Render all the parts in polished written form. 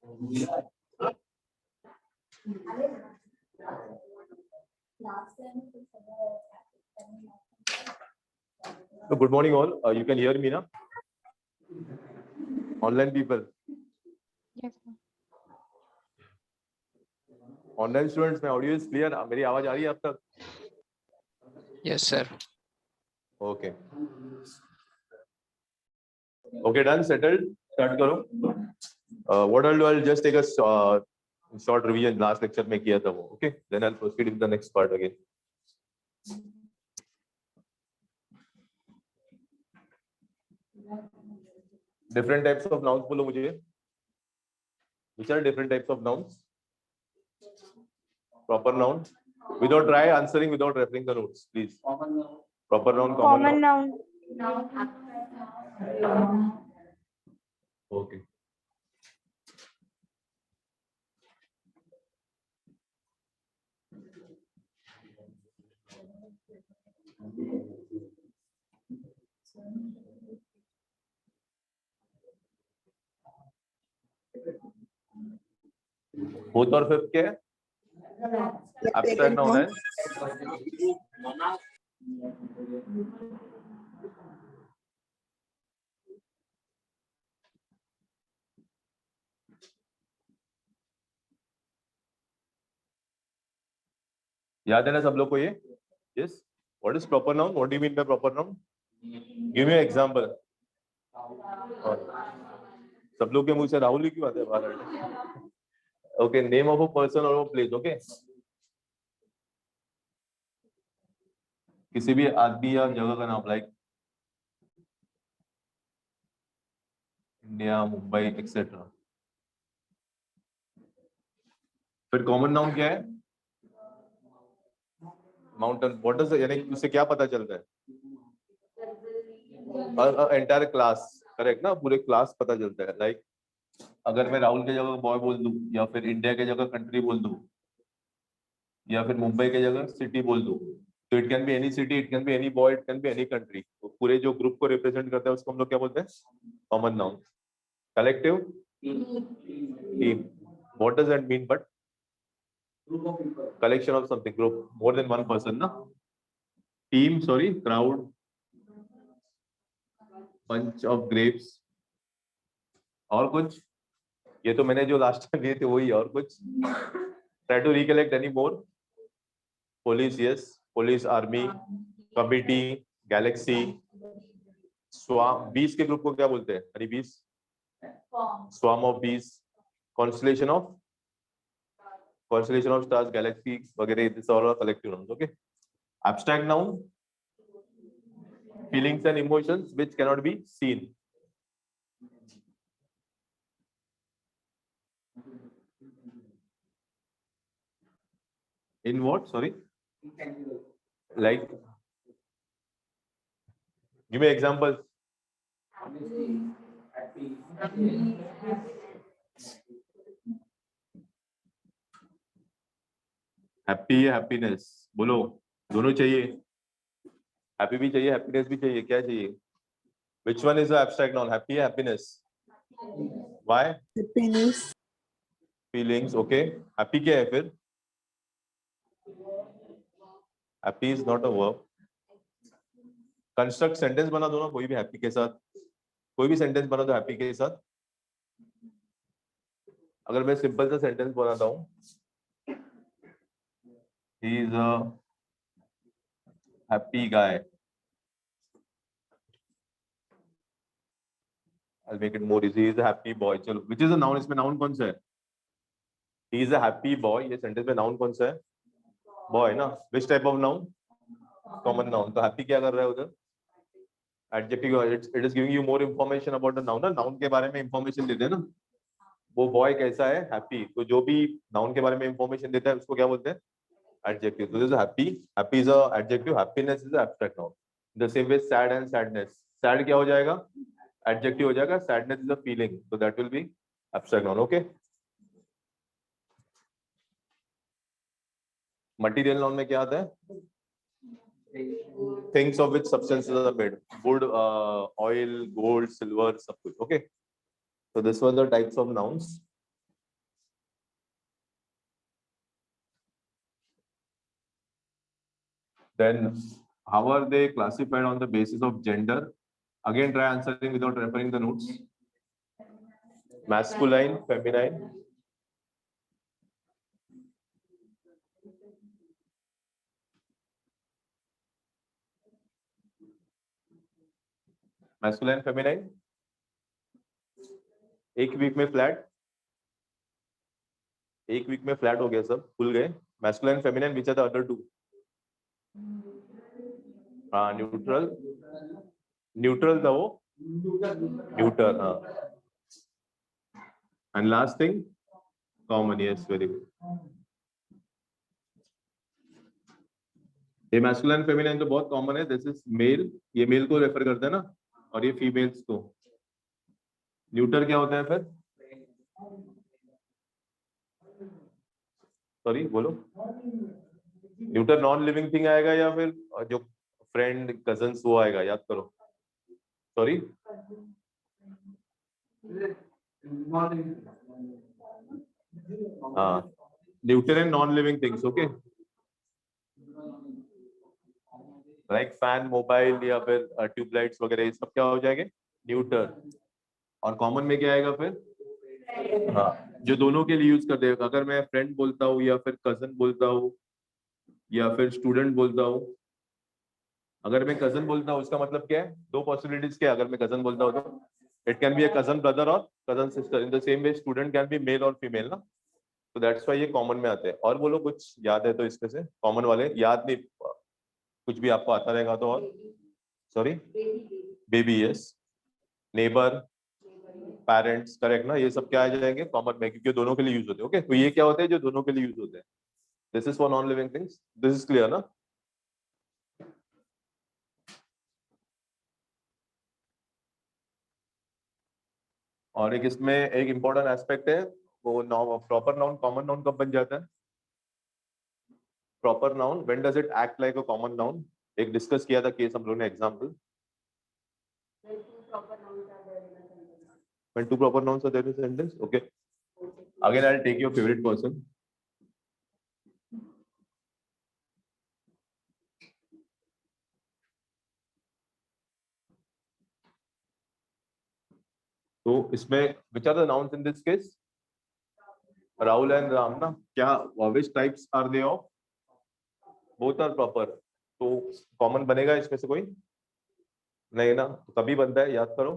So good morning all. You can hear me now? Online people. Yes. Online students में audio is clear. मेरी आवाज आ रही है अब तक? Yes, sir. Okay. Okay, done, settled. Start करो. What I'll do, I'll just take a short revision. Last lecture में किया था वो. Okay. Then I'll proceed with the next part again. Different types of nouns बोलो मुझे. Which are different types of nouns? Proper noun. Without try answering without referring the notes, please. Proper noun, common noun. Okay. Fourth और fifth क्या है? Abstract noun है. याद है ना सब लोग को ये? Yes. What is proper noun? What do you mean by proper noun? Give me an example. सब लोग के मुंह से राहुल ही क्यों आते हैं बाहर? Okay, name of a person or a place. Okay. किसी भी आदमी या जगह का नाम, लाइक इंडिया, मुंबई, एक्सेट्रा. फिर कॉमन नाउन क्या है? माउंटेन. व्हाट इज, यानी उससे क्या पता चलता है? Entire class. करेक्ट ना? पूरे क्लास पता चलता है. लाइक अगर मैं राहुल की जगह बॉय बोल दूं, या फिर इंडिया की जगह कंट्री बोल दूं, या फिर मुंबई की जगह सिटी बोल दूं, तो it can be any city, it can be any boy, it can be any country. तो पूरे जो ग्रुप को रिप्रेजेंट करता है उसको हम लोग क्या बोलते हैं? Common noun. Collective team. What does that mean? But collection of something, group, more than one person ना. Team, sorry, crowd, bunch of grapes. और कुछ? ये तो मैंने जो लास्ट टाइम लिए थे वही. और कुछ? Try to recollect any more. Police, yes. Police, army, committee, galaxy, swarm. Bees के ग्रुप को क्या बोलते हैं? Honey bees. Swarm of bees. Constellation of stars, galaxy वगैरह. This are all collective nouns. Okay. Abstract noun, feelings and emotions which cannot be seen. In what? Sorry. Like, give me examples. Happy या happiness? बोलो. दोनों चाहिए. Happy भी चाहिए, happiness भी चाहिए. क्या चाहिए? Which one is the abstract noun? Happy या happiness? Why? Happiness. Feelings. Okay. Happy क्या है फिर? Happy is not a verb. Construct sentence बना दो ना कोई भी happy के साथ. कोई भी sentence बना दो happy के साथ. अगर मैं सिंपल सा सेंटेंस बनाता हूँ, he is a happy guy. I'll make it more easy. He is a happy boy. चलो, which is a noun? इसमें noun कौन सा है? He is a happy boy. ये sentence में noun कौन सा है? Boy ना. Which type of noun? Common noun. तो happy क्या कर रहा है उधर? Adjective. It is giving you more information about the noun. ना noun के बारे में information देते हैं ना. वो boy कैसा है? Happy. तो जो भी noun के बारे में information देता है उसको क्या बोलते हैं? Adjective. So this is happy. Happy is a adjective. Happiness is a abstract noun. The same way sad and sadness. Sad क्या हो जाएगा? Adjective हो जाएगा. Sadness is a feeling. So that will be abstract noun. Okay. Material noun में क्या आता है? Things of which substances are made. Wood, oil, gold, silver, सब कुछ. Okay. So this were the types of nouns. Then how are they classified on the basis of gender? Again, try answering without referring the notes. Masculine, feminine. Masculine, feminine. एक week में flat, एक week में flat हो गया, सब खुल गए. Masculine, feminine, which are the other two? Neutral, neutral था वो, neutral. And last thing, common. Yes, very good. ये मैस्कुलिन फेमिनिन तो बहुत कॉमन है. दिस इज मेल, ये मेल को रेफर करता है ना, और ये फीमेल्स को. न्यूटर क्या होता है फिर? सॉरी बोलो. न्यूटर नॉन लिविंग थिंग आएगा या फिर जो फ्रेंड कजन्स वो आएगा? याद करो. सॉरी, हाँ, neuter and non living things. Okay, like fan, mobile या फिर ट्यूबलाइट्स वगैरह, ये सब क्या हो जाएंगे? न्यूटर. और कॉमन में क्या आएगा फिर? हाँ, जो दोनों के लिए यूज करते हैं. अगर मैं फ्रेंड बोलता हूँ या फिर कजन बोलता हूँ या फिर स्टूडेंट बोलता हूँ. अगर मैं कजन बोलता हूँ उसका मतलब क्या है? दो पॉसिबिलिटीज क्या है अगर मैं कजन बोलता हूँ तो? It can be a cousin brother और cousin sister. In the same way student can be male और फीमेल ना. तो दैट्स व्हाई ये कॉमन में आते हैं. और बोलो कुछ याद है तो इसमें से कॉमन वाले याद नहीं, कुछ भी आपको आता रहेगा तो. और sorry, baby, yes. Neighbour, parents, correct ना. ये सब क्या आ जाएंगे? कॉमन में, क्योंकि दोनों के लिए यूज होते हैं. ओके, तो ये क्या होते हैं? जो दोनों के लिए यूज होते हैं. This is for non living things. This is clear ना? और एक इसमें एक इंपॉर्टेंट एस्पेक्ट है, वो प्रॉपर नाउन कॉमन नाउन कब बन जाता है? Proper noun, when does it act like a common noun? एक डिस्कस किया था केस हम लोगों ने, example. When two proper nouns are there in a sentence. Okay. Again, I'll take your favorite person. तो इसमें which are the nouns in this case? Rahul and Ram ना. क्या which types are they of? Both are proper. तो common बनेगा इसमें से कोई? नहीं ना. तो कभी बनता है, याद करो.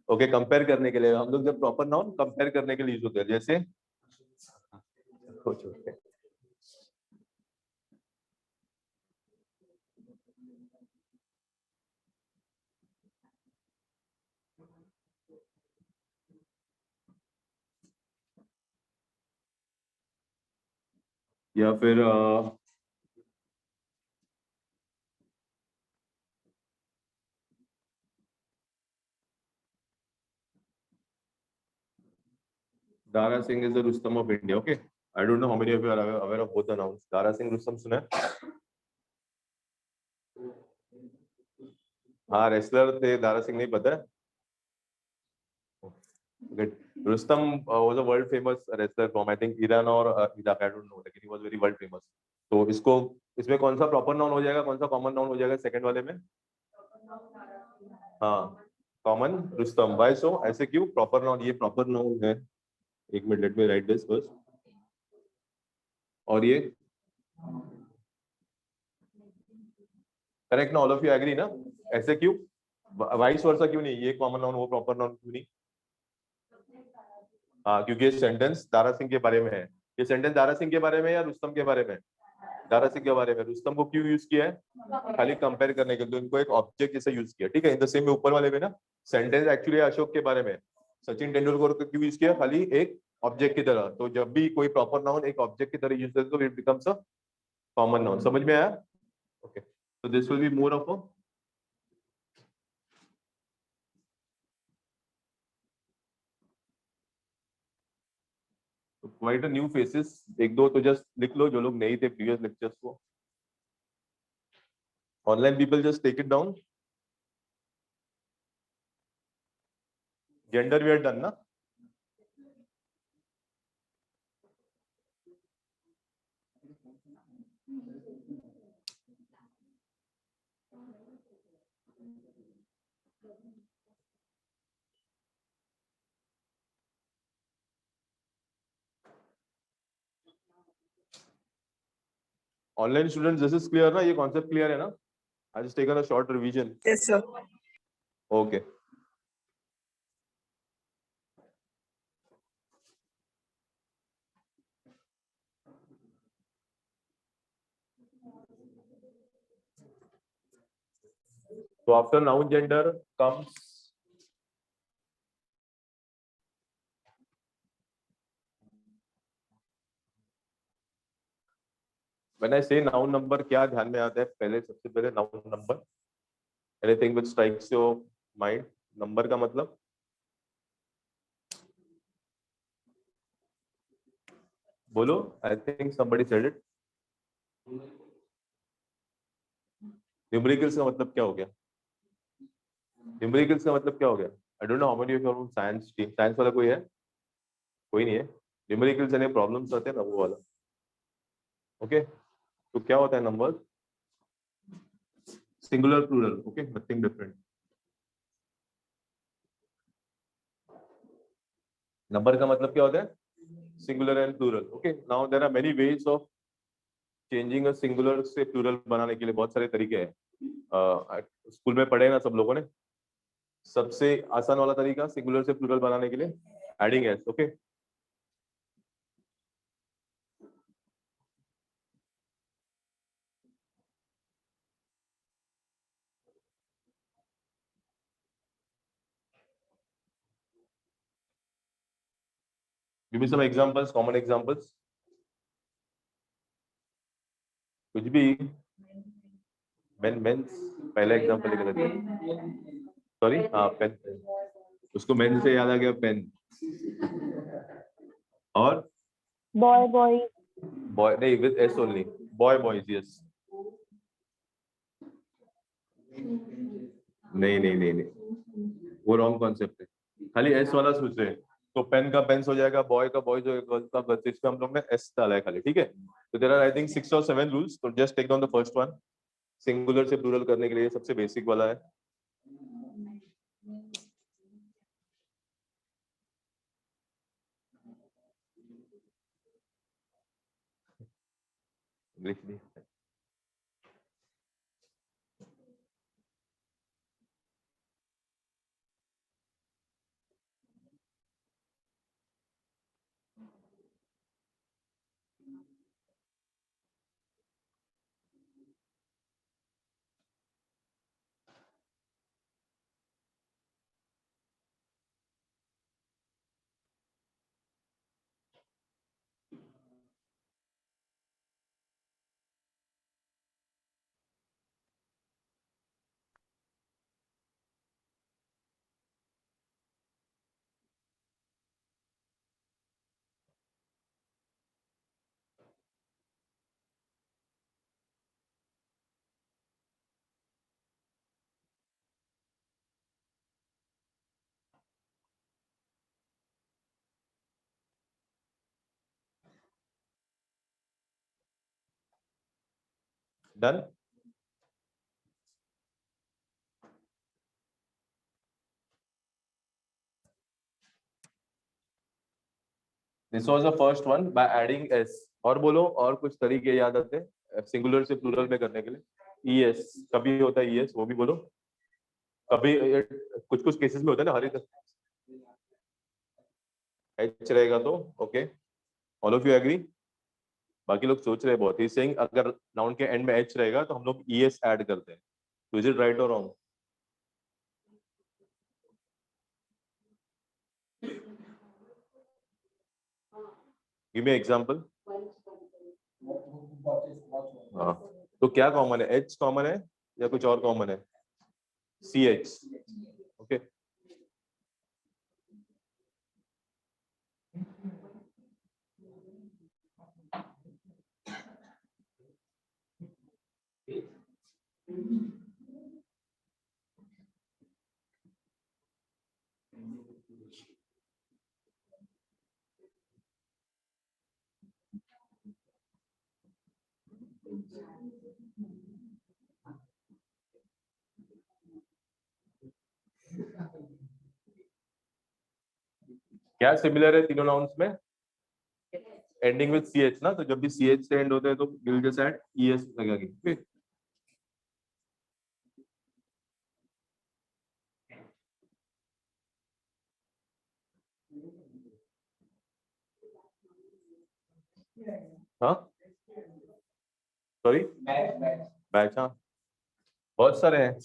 ओके, कंपेयर करने के लिए हम लोग जब प्रॉपर नाउन कंपेयर करने के लिए यूज होते हैं. जैसे या फिर Dara Singh is the Rustam of India. Okay, I don't know how many of you are aware of both the nouns. Dara Singh, Rustam सुना है? हाँ, रेसलर थे. दारा सिंह नहीं पता है? Good. Rustam was a world famous wrestler from I think Iran or Iraq. I don't know, लेकिन he was very world famous. तो इसको, इसमें कौन सा प्रॉपर नाउन हो जाएगा, कौन सा कॉमन नाउन हो जाएगा सेकंड वाले में? हाँ, कॉमन रुस्तम. Why so? ऐसे क्यों? प्रॉपर नाउन, ये प्रॉपर नाउन है. एक minute, let me right this first. और ये करेक्ट ना? ऑल ऑफ यू एग्री ना? ऐसे क्यों? वाइस वर्सा क्यों नहीं? ये कॉमन नाउन, वो प्रॉपर नाउन क्यों नहीं? हाँ, क्योंकि ये सेंटेंस दारा सिंह के बारे में है. ये सेंटेंस दारा सिंह के बारे में या रुस्तम के बारे में? दारा सिंह के बारे में. रुस्तम को क्यों यूज किया है? खाली कंपेयर करने के लिए. तो इनको एक ऑब्जेक्ट जैसे यूज किया. ठीक है. इन द सेम में ऊपर वाले में ना, सेंटेंस एक्चुअली अशोक के बारे में. सचिन तेंदुलकर को क्यों यूज किया? खाली एक ऑब्जेक्ट की तरह. तो जब भी कोई प्रॉपर नाउन एक ऑब्जेक्ट की तरह यूज करते तो it becomes a common noun. समझ में आया? Okay, so this will be more of a quite a new faces. एक दो तो just लिख लो जो लोग नहीं थे previous lectures को. Online people just take it down. Gender we are done ना. Online student this is clear ना, ये कॉन्सेप्ट क्लियर है ना. I just taken a short revision. Yes, sir. Okay. So after noun gender comes when I say noun number, क्या ध्यान में आता है पहले, सबसे पहले noun number. Anything which strikes your mind. Number का मतलब बोलो. I think somebody said it. Numericals का मतलब क्या हो गया? न्यूमेरिकल्स का मतलब क्या हो गया? I don't know how many of you are from science team. Science वाला कोई है? कोई नहीं है. न्यूमेरिकल्स यानी प्रॉब्लम्स आते हैं ना, वो वाला. ओके. तो क्या होता है number? Singular plural. Okay, nothing different. Number का मतलब क्या होता है? Singular and plural. Okay. Now there are many ways of changing a singular से प्लूरल बनाने के लिए. बहुत सारे तरीके हैं. स्कूल में पढ़े ना सब लोगों ने. सबसे आसान वाला तरीका सिंगुलर से प्लूरल बनाने के लिए, adding S. Okay. Give me some examples, common examples. कुछ भी. मेंस पहला एग्जांपल लेकर देते. सॉरी, हाँ पेन. उसको मेन से याद आ गया पेन. और Boy, boy. बॉय नहीं, with S only. Boy boys. Yes. नहीं नहीं नहीं नहीं, वो रॉन्ग कॉन्सेप्ट है. खाली एस वाला सोच रहे हैं. तो पेन का पेन्स हो जाएगा, बॉय का बॉयज हो जाएगा, गर्ल का गर्ल्स. इस पे हम लोग ने एस डाला है खाली. ठीक है. तो देयर आर आई थिंक 6 और 7 रूल्स. तो just take down the first one. Singular से प्लूरल करने के लिए सबसे बेसिक वाला है. लिख ली. Done. This was the first one by adding S. और बोलो, और कुछ तरीके याद आते हैं सिंगुलर से प्लूरल में करने के लिए? ईएस कभी होता है, ईएस वो भी बोलो. कभी कुछ कुछ केसेस में होता है ना, हर एक एच रहेगा तो. Okay. All of you agree? बाकी लोग सोच रहे हैं बहुत. ही सेइंग अगर नाउन के एंड में एच रहेगा तो हम लोग ईएस ऐड करते हैं. तो इज इट राइट और रॉन्ग? Give me example. हाँ. तो क्या कॉमन है? एच कॉमन है या कुछ और कॉमन है? C H. ओके. क्या सिमिलर है तीनों नाउन्स में? एंडिंग विद सी एच ना, तो जब भी सी एच से एंड होता है तो will just add E S लगेगी। हाँ सॉरी, बैच, हाँ बहुत सारे हैं।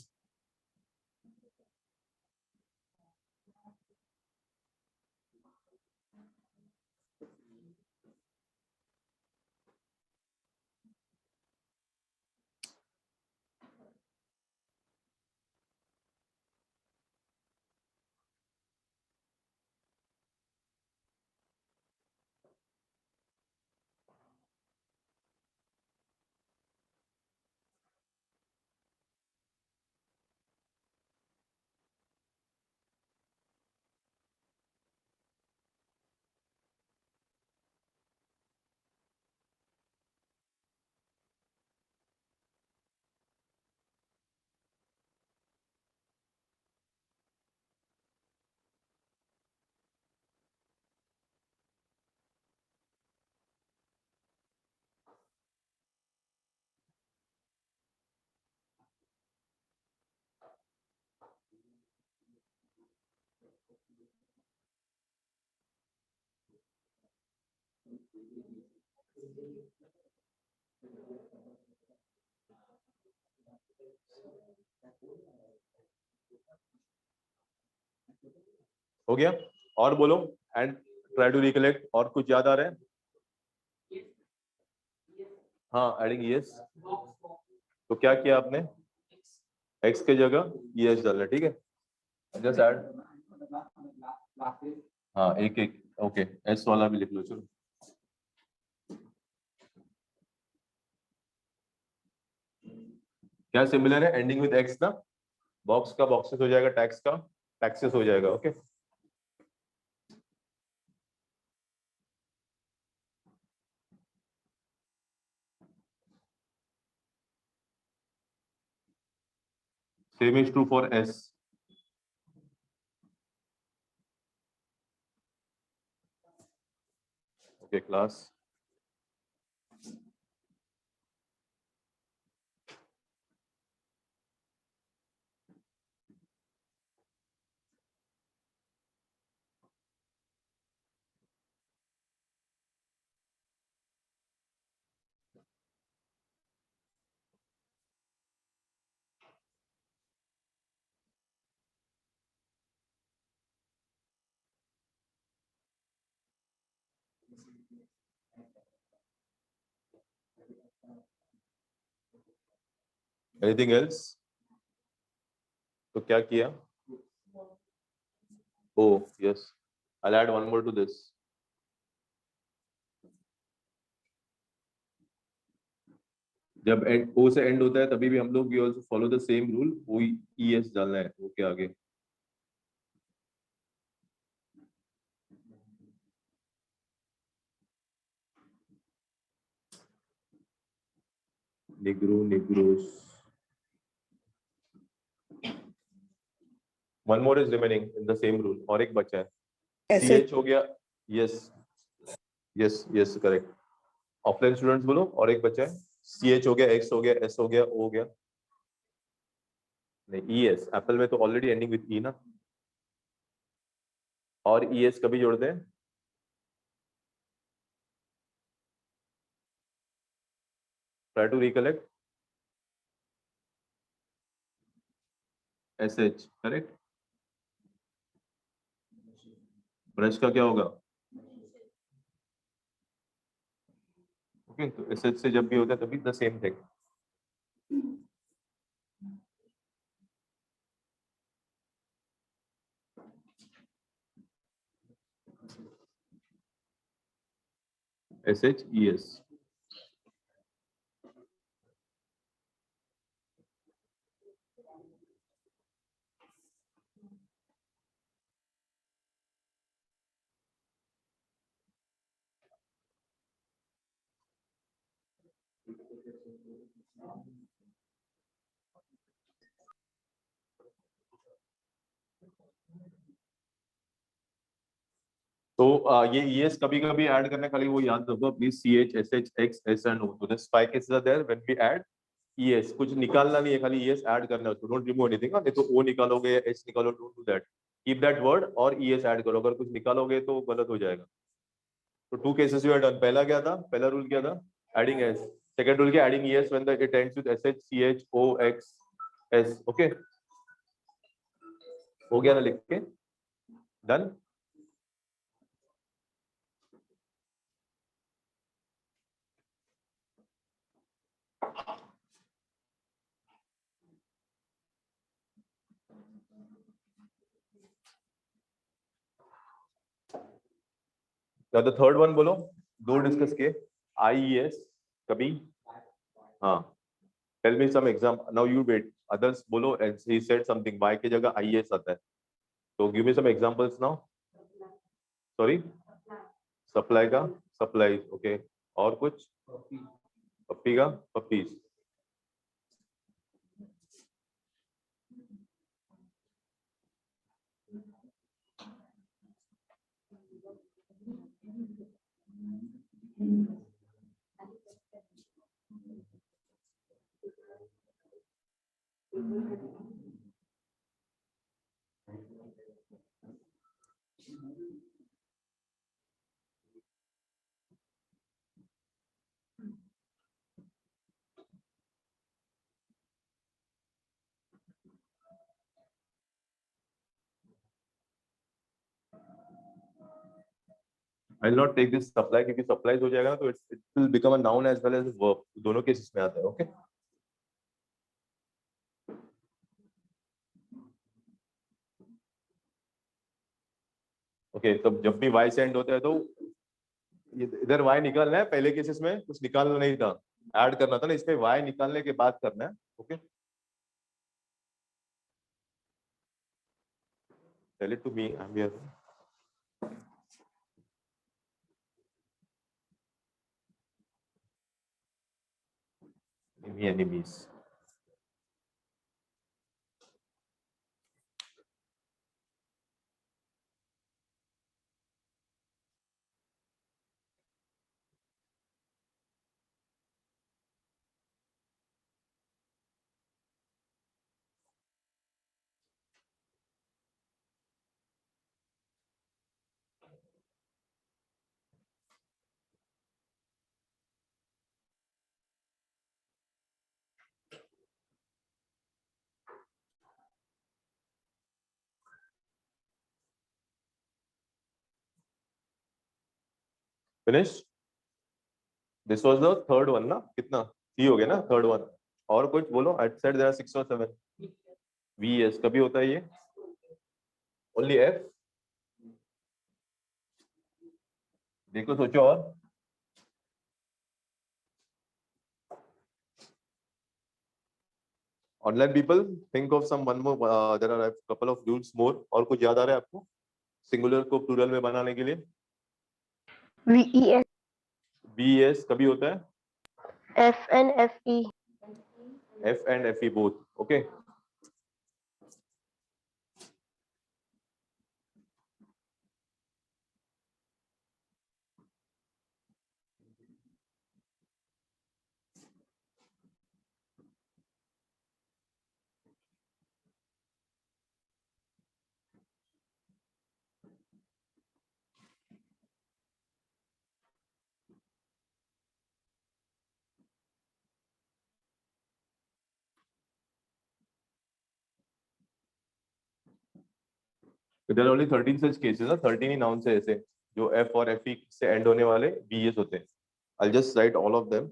हो गया? और बोलो, एंड ट्राई टू रिकलेक्ट। और कुछ याद आ रहा है? हाँ, एडिंग यस। तो क्या किया आपने? एक्स के जगह यस डालना, ठीक है। जस्ट ऐड, हाँ एक एक, ओके एस वाला भी लिख लो, चलो। क्या सिमिलर है? एंडिंग विद एक्स ना, बॉक्स का बॉक्सेस हो जाएगा, टैक्स का टैक्सेस हो जाएगा, okay. Same is true for S. Okay class. Anything else? तो क्या किया? Oh yes, I add one more to this. जब एंड ओ से एंड होता है तभी भी हम लोग we also follow the same rule, O E S डालना है ओ के आगे। Negro negroes. One more is remaining in the same rule, और एक बचा है। सी एच हो गया, yes yes yes correct. Offline students बोलो, और एक बचा है। सी एच हो गया, एक्स हो गया, एस हो गया, ओ हो गया। नहीं, ई एस एप्पल में तो ऑलरेडी एंडिंग विद ई ना, और ई एस कभी जोड़ते हैं? Try to recollect. S H correct. Brush का क्या होगा? ओके, तो एस एच से जब भी होता है तभी the same thing. S H E S. तो ये ES कभी कभी ऐड करने खाली वो याद रखो please, CH SH X S and O, तो this 5 cases are there when we add ES, कुछ निकालना नहीं है, खाली ES ऐड करना है, तो डोंट रिमूव एनीथिंग, नहीं तो O निकालोगे या H निकालो, don't do that, keep that word और ES ऐड करो, अगर कुछ निकालोगे तो गलत हो जाएगा। तो 2 cases you have done, पहला क्या था, पहला रूल क्या था, एडिंग S, सेकंड रूल क्या, adding ES when the it ends with SH CH O X S, okay हो गया ना लिख के, डन। द थर्ड वन बोलो, दो डिस्कस किए, IES कभी, हाँ, tell me some exam, now you wait, others बोलो, he said something, y की जगह IES आता है, तो give me some examples now, sorry, supply का, सप्लाई, ओके, और कुछ, पप्पी का, puppies, I will not take this supply, क्योंकि सप्लाईज हो जाएगा ना तो it will become a noun as well as verb, दोनों केसेस में आता है, ओके। ओके, तो जब भी y से एंड होता है तो इधर y निकालना है, पहले केसेस में कुछ निकालना नहीं था, ऐड करना था ना, इसमें y निकालने के बाद करना है, okay. Tell it to me, I am here. Enemies. Finish? This was the third one ना, कितना C हो गया ना, थर्ड वन, और कुछ बोलो, I said there are 6 or 7, VS कभी होता है ये, only F, देखो सोचो, और online people think of some one more, there are couple of rules more, और कुछ याद आ रहा है आपको सिंगुलर को प्लूरल में बनाने के लिए? VES, VS कभी होता है, F and FE. F and FE both, okay. There are only 13 such cases, ना 13 ही नाउन से ऐसे जो F और FE से एंड होने वाले VS होते हैं। I'll just write all of them.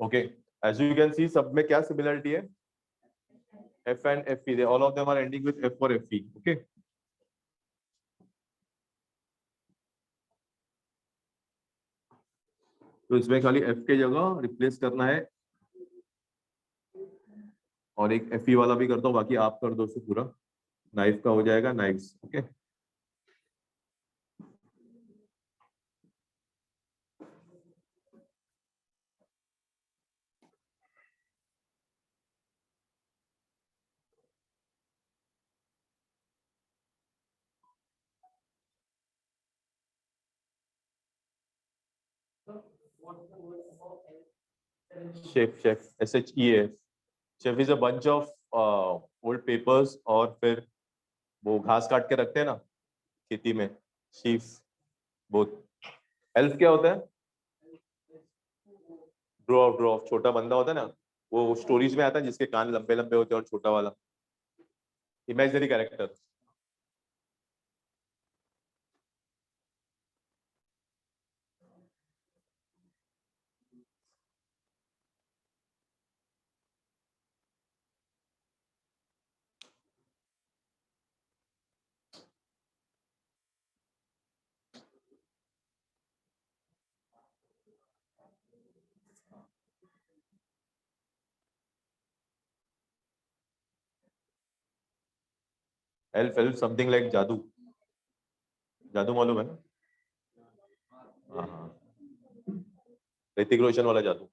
Okay, as you can see सब में क्या सिमिलरिटी है, F and FE, they all of them are ending with F or FE. Okay. तो इसमें खाली F के जगह रिप्लेस करना है और एक FE वाला भी करता हूँ, बाकी आप कर दो उसको पूरा, नाइफ का हो जाएगा knifes. Okay. Chef SHEF. Chef is a bunch of old papers, और फिर वो घास काट के रखते हैं ना खेती में, शीफ बोथ. एल्फ क्या होता है, ड्रॉफ छोटा बंदा होता है ना, वो स्टोरीज में आता है जिसके कान लंबे लंबे होते हैं और छोटा वाला, imaginary character. Elf something like जादू. जादू मालूम है ना? हाँ, ऋतिक रोशन वाला जादू.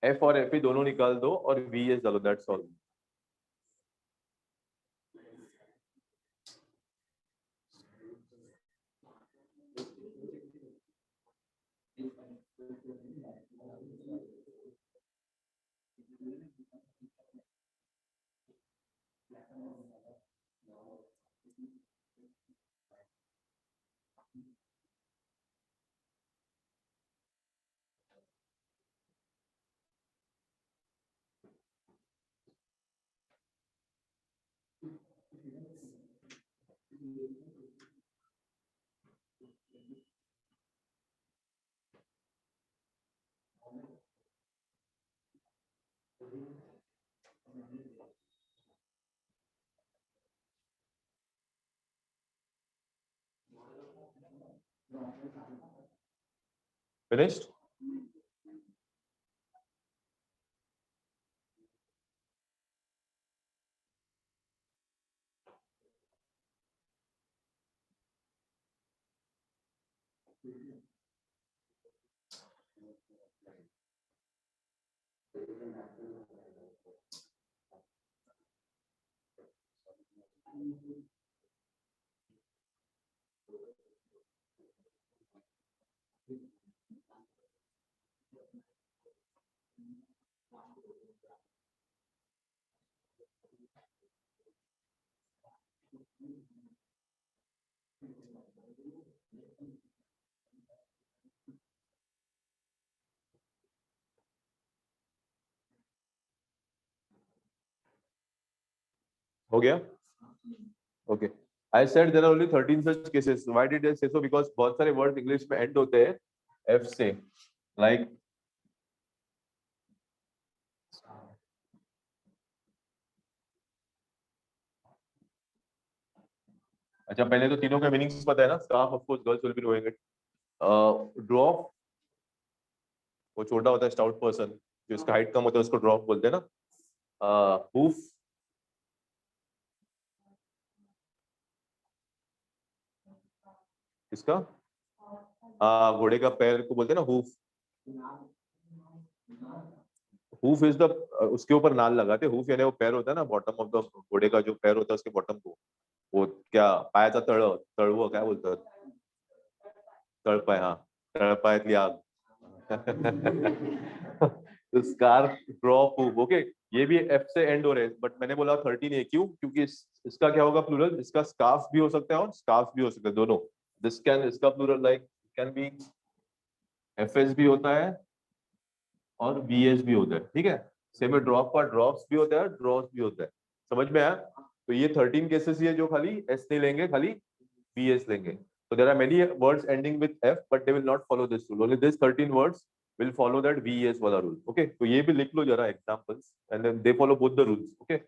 F और FE दोनों निकाल दो और VS डालो, दैट्स ऑल. Finished? हो गया? Okay. I said there are only 13 such cases. Why did I say so? Because बहुत सारे words English में end होते हैं F से, like अच्छा, पहले तो तीनों के मीनिंग्स पता है ना. Scarf of course girls will be knowing it. Drop, वो छोटा होता है स्टाउट पर्सन, जो इसका हाइट कम होता है उसको ड्रॉप बोलते हैं ना. हूफ, किसका, घोड़े का पैर को बोलते हैं ना हूफ. हूफ इज द, उसके ऊपर नाल लगाते. हूफ यानी वो पैर होता है ना, बॉटम ऑफ द घोड़े का जो पैर होता है उसके बॉटम को, वो क्या पायाचा तळव काय बोलतात, तळपाय. हाँ, तळपायातली आग. तो स्कार्फ, ड्रॉप, हूफ. ओके, ये भी एफ से एंड हो रहे हैं, बट मैंने बोला 13 है. क्यों? क्योंकि इसका क्या होगा प्लूरल, इसका स्कार्फ भी हो सकता है और स्कार्फ भी हो सकता है, दोनों. दिस कैन, इसका plural like can be FS भी होता है और वीएस भी होता है. ठीक है, सेम में ड्रॉप का ड्रॉप्स भी होता है, ड्रॉस भी होता है. समझ में आया? तो ये 13 केसेस ही है जो खाली एस नहीं लेंगे, खाली बी एस लेंगे. So there are many words ending with F, but they will not follow this rule. Only this 13 words will follow that VES वाला rule. Okay? तो ये भी लिख लो जरा examples, and then they follow both the rules. Okay?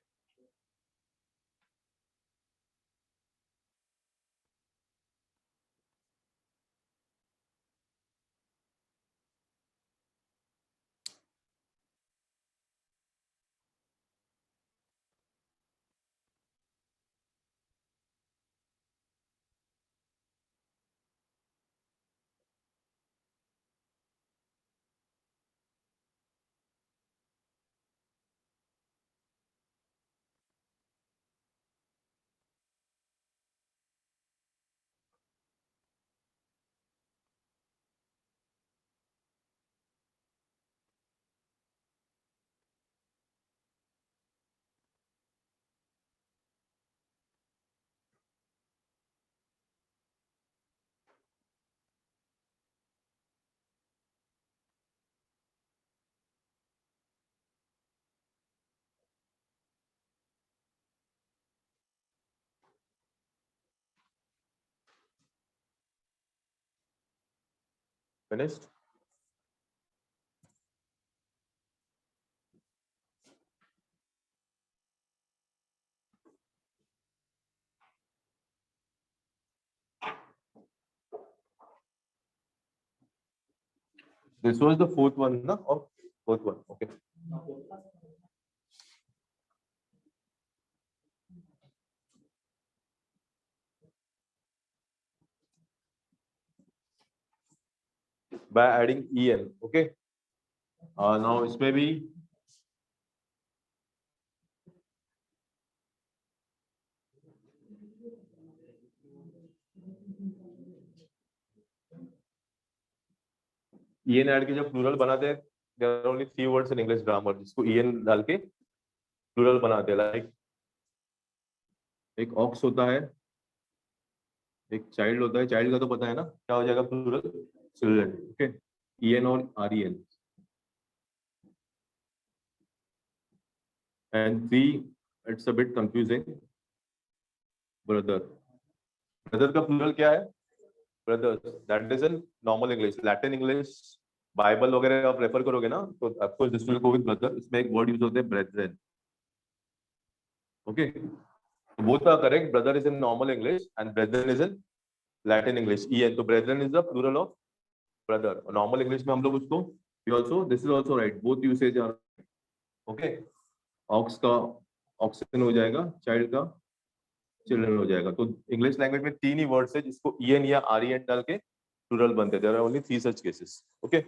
Finished? This was the fourth one, na? Or fourth one. Okay. By adding en. Okay. Now इसमें भी en add के जब प्लूरल बनाते हैं, there are only 3 words in English grammar जिसको en डाल के plural बनाते हैं. Like एक ox होता है, एक child होता है. Child का तो पता है ना क्या हो जाएगा प्लूरल? Children. Okay. en और ren. And 3, it's a bit confusing. Brother. Brother का प्लूरल क्या है? Brothers. That is in normal English. Latin English, Bible वगैरह आप रेफर करोगे ना, तो आपको this will go with brother. इसमें एक word यूज होते हैं brethren. Okay. Both are correct. Brother is in normal English and brethren is in Latin English. En. तो brethren is the plural of brother. Normal English में हम लोग उसको we also, this is also right. Both usage are okay. Ox का oxen हो जाएगा, child का children हो जाएगा. तो इंग्लिश लैंग्वेज में 3 ही वर्ड्स है जिसको en या ren डाल के प्लूरल बनते हैं. There are only 3 such cases. Okay.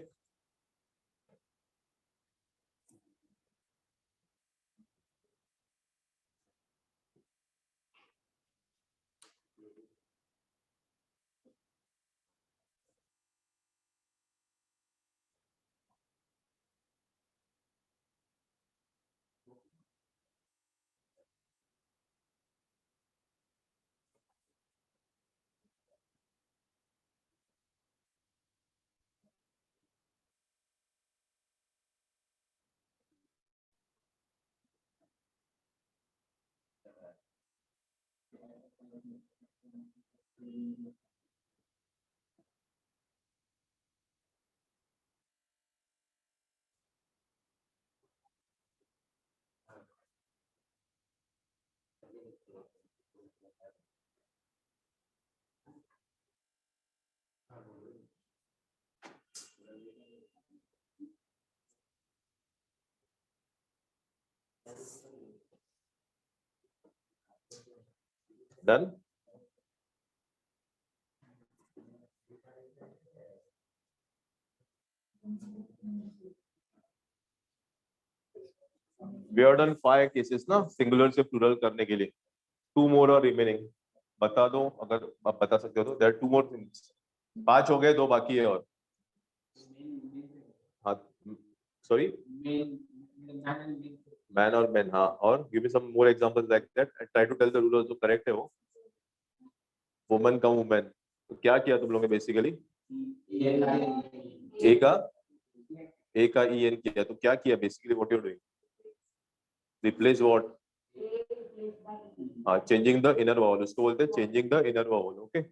Done. We have done 5 cases ना सिंगुलर से प्लूरल करने के लिए. 2 more are remaining. बता दो अगर आप बता सकते हो तो. There are 2 more things. 5 हो गए, 2 बाकी है और. हाँ. Sorry. Man और men. हाँ. और give me some more examples like that and try to tell the rule also correct है वो. Woman का woman. तो क्या किया तुम लोगों ने बेसिकली? ए का en किया. तो क्या किया basically? What you are doing? Replace what? हाँ, चेंजिंग द इनर वावल, उसको बोलते हैं changing the inner vowel. Okay.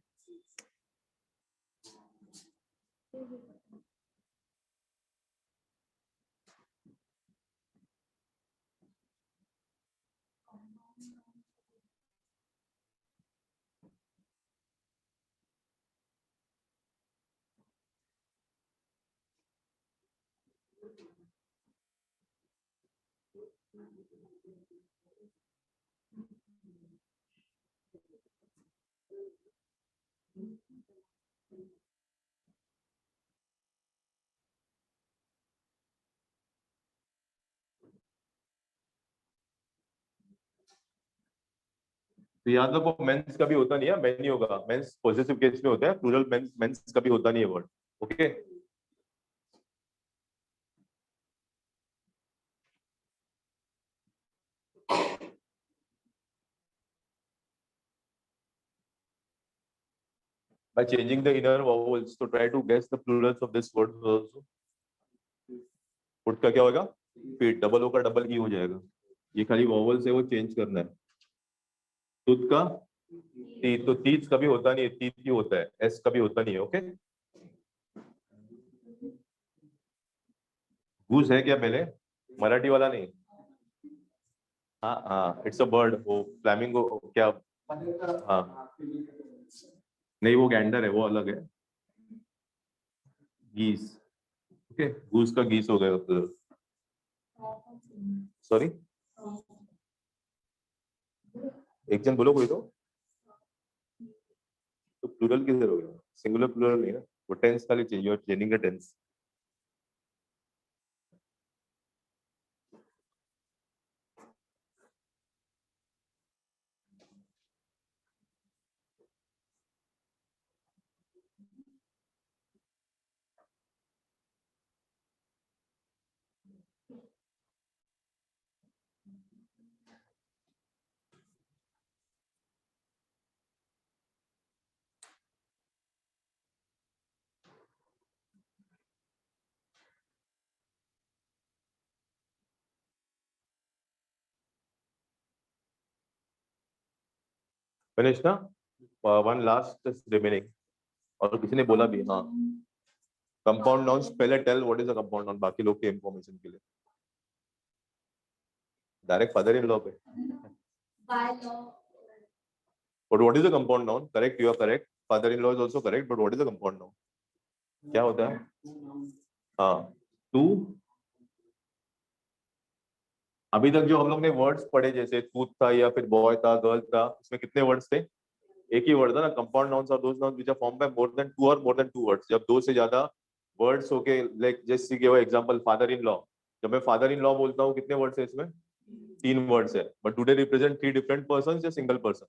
तो याद रखो, मेंस कभी होता नहीं है, मैन ही होगा. मेंस पॉजिटिव केस में होता है, प्लूरल मेंस, मेंस कभी होता नहीं है word. Okay. By changing the inner vowels, so try to guess the plurals of this word also. Put का क्या होगा? Feet. डबल होकर डबल ई हो जाएगा. ये खाली vowels है, वो चेंज करना है. टूथ का टीथ, तो टीथ कभी होता नहीं है, टीथ ही होता है, एस कभी होता नहीं है. ओके. गूज है क्या पहले? मराठी वाला नहीं. हाँ हाँ, इट्स अ बर्ड. वो फ्लैमिंगो क्या? हाँ नहीं, वो गैंडर है, वो अलग है. गीस. ओके, गूस का गीस हो गया. सॉरी, एक जन बोलो कोई तो प्लूरल किधर हो गया? सिंगुलर प्लूरल नहीं ना, वो टेंस खाली चाहिए. You are changing the tense. Finish ना. One last remaining. और किसी ने बोला भी, हाँ, कंपाउंड नाउन्स पहले tell what is a compound noun, बाकी लोग के इंफॉर्मेशन के लिए. डायरेक्ट फादर इन लॉ पे. But what is a compound noun? Correct, you are correct. Father in law is also correct, but what is a compound noun? क्या होता है? हाँ, टू. अभी तक जो हम लोग ने वर्ड्स पढ़े, जैसे टूथ था या फिर बॉय था, गर्ल था, उसमें कितने वर्ड्स थे? एक ही वर्ड था ना. Compound nouns are those nouns which are formed by more than two और मोर देन टू वर्ड्स. जब दो से ज्यादा वर्ड्स होके, लाइक जैसे कि वो एग्जांपल फादर इन लॉ, जब मैं फादर इन लॉ बोलता हूँ, कितने वर्ड्स है इसमें? तीन वर्ड्स है. But do they represent three different persons या सिंगल पर्सन?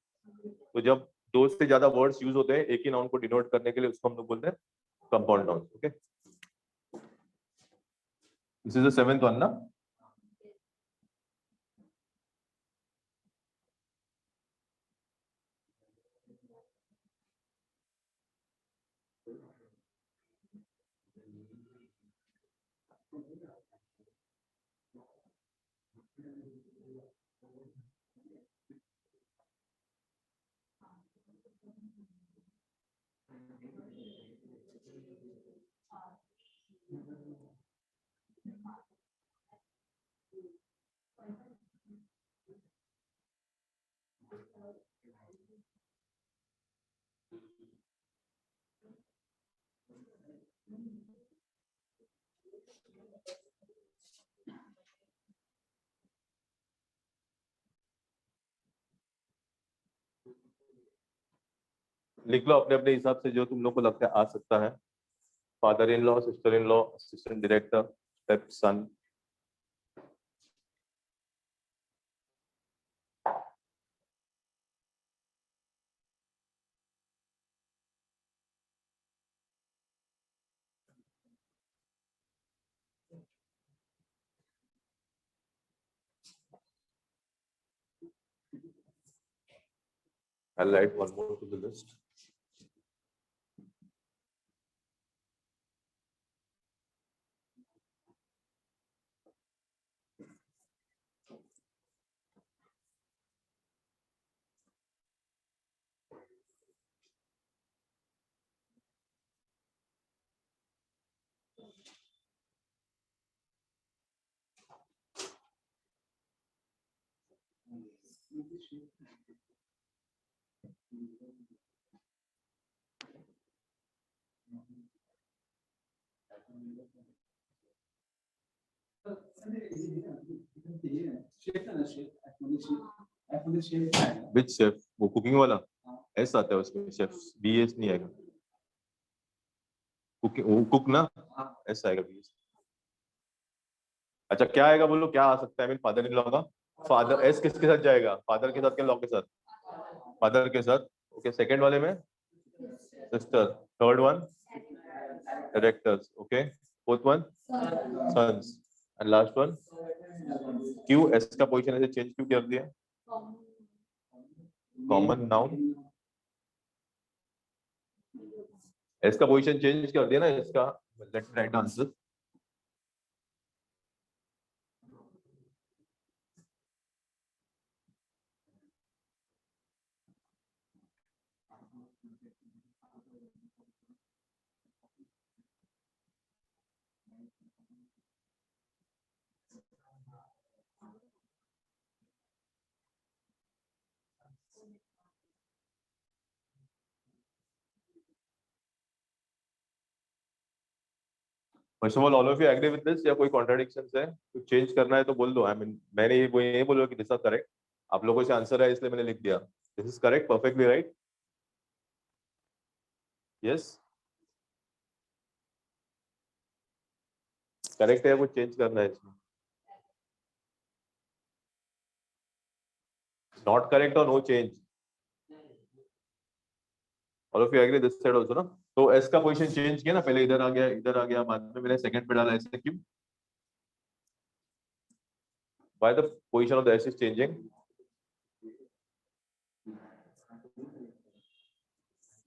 तो जब दो से ज्यादा वर्ड्स यूज होते हैं एक ही नाउन को डिनोट करने के लिए, उसको हम लोग बोलते हैं compound noun. Okay, this is the seventh one ना. लिख लो अपने अपने हिसाब से जो तुम लोग को लगता है आ सकता है. Father in law, sister in law, assistant director, step sun. I'll write one more to the list. Which chef? वो कुकिंग वाला एस आता है उसमें, शेफ बी एस नहीं आएगा। कुकिंग वो कुक ना, एस आएगा बी एस। अच्छा क्या आएगा बोलो, क्या आ सकता है? फादर इन लॉ का फादर, एस किसके साथ जाएगा? फादर के साथ के लॉ के साथ? फादर के साथ। ओके, सेकंड वाले में sister, third one directors, okay, fourth one sons, and last one क्यों एस का पोजीशन ऐसे चेंज क्यों कर दिया? कॉमन नाउन, एस का पोजीशन चेंज कर दिया ना इसका। Let's write answer. First of all of you agree with this या कोई कॉन्ट्रडिक्शंस है? कुछ चेंज करना है तो बोल दो। आई मीन मैंने ये वो ये बोला कि दिस इज करेक्ट, आप लोगों से आंसर है इसलिए मैंने लिख दिया this is correct, perfectly right. Yes correct है, कुछ चेंज करना है इसमें? नॉट करेक्ट और no change. All of you agree this side also ना? तो एस का पोजीशन चेंज किया ना, पहले इधर आ गया, इधर आ गया, बाद में मैंने सेकंड पे डाला, ऐसे क्यों? Why the position of the S is changing?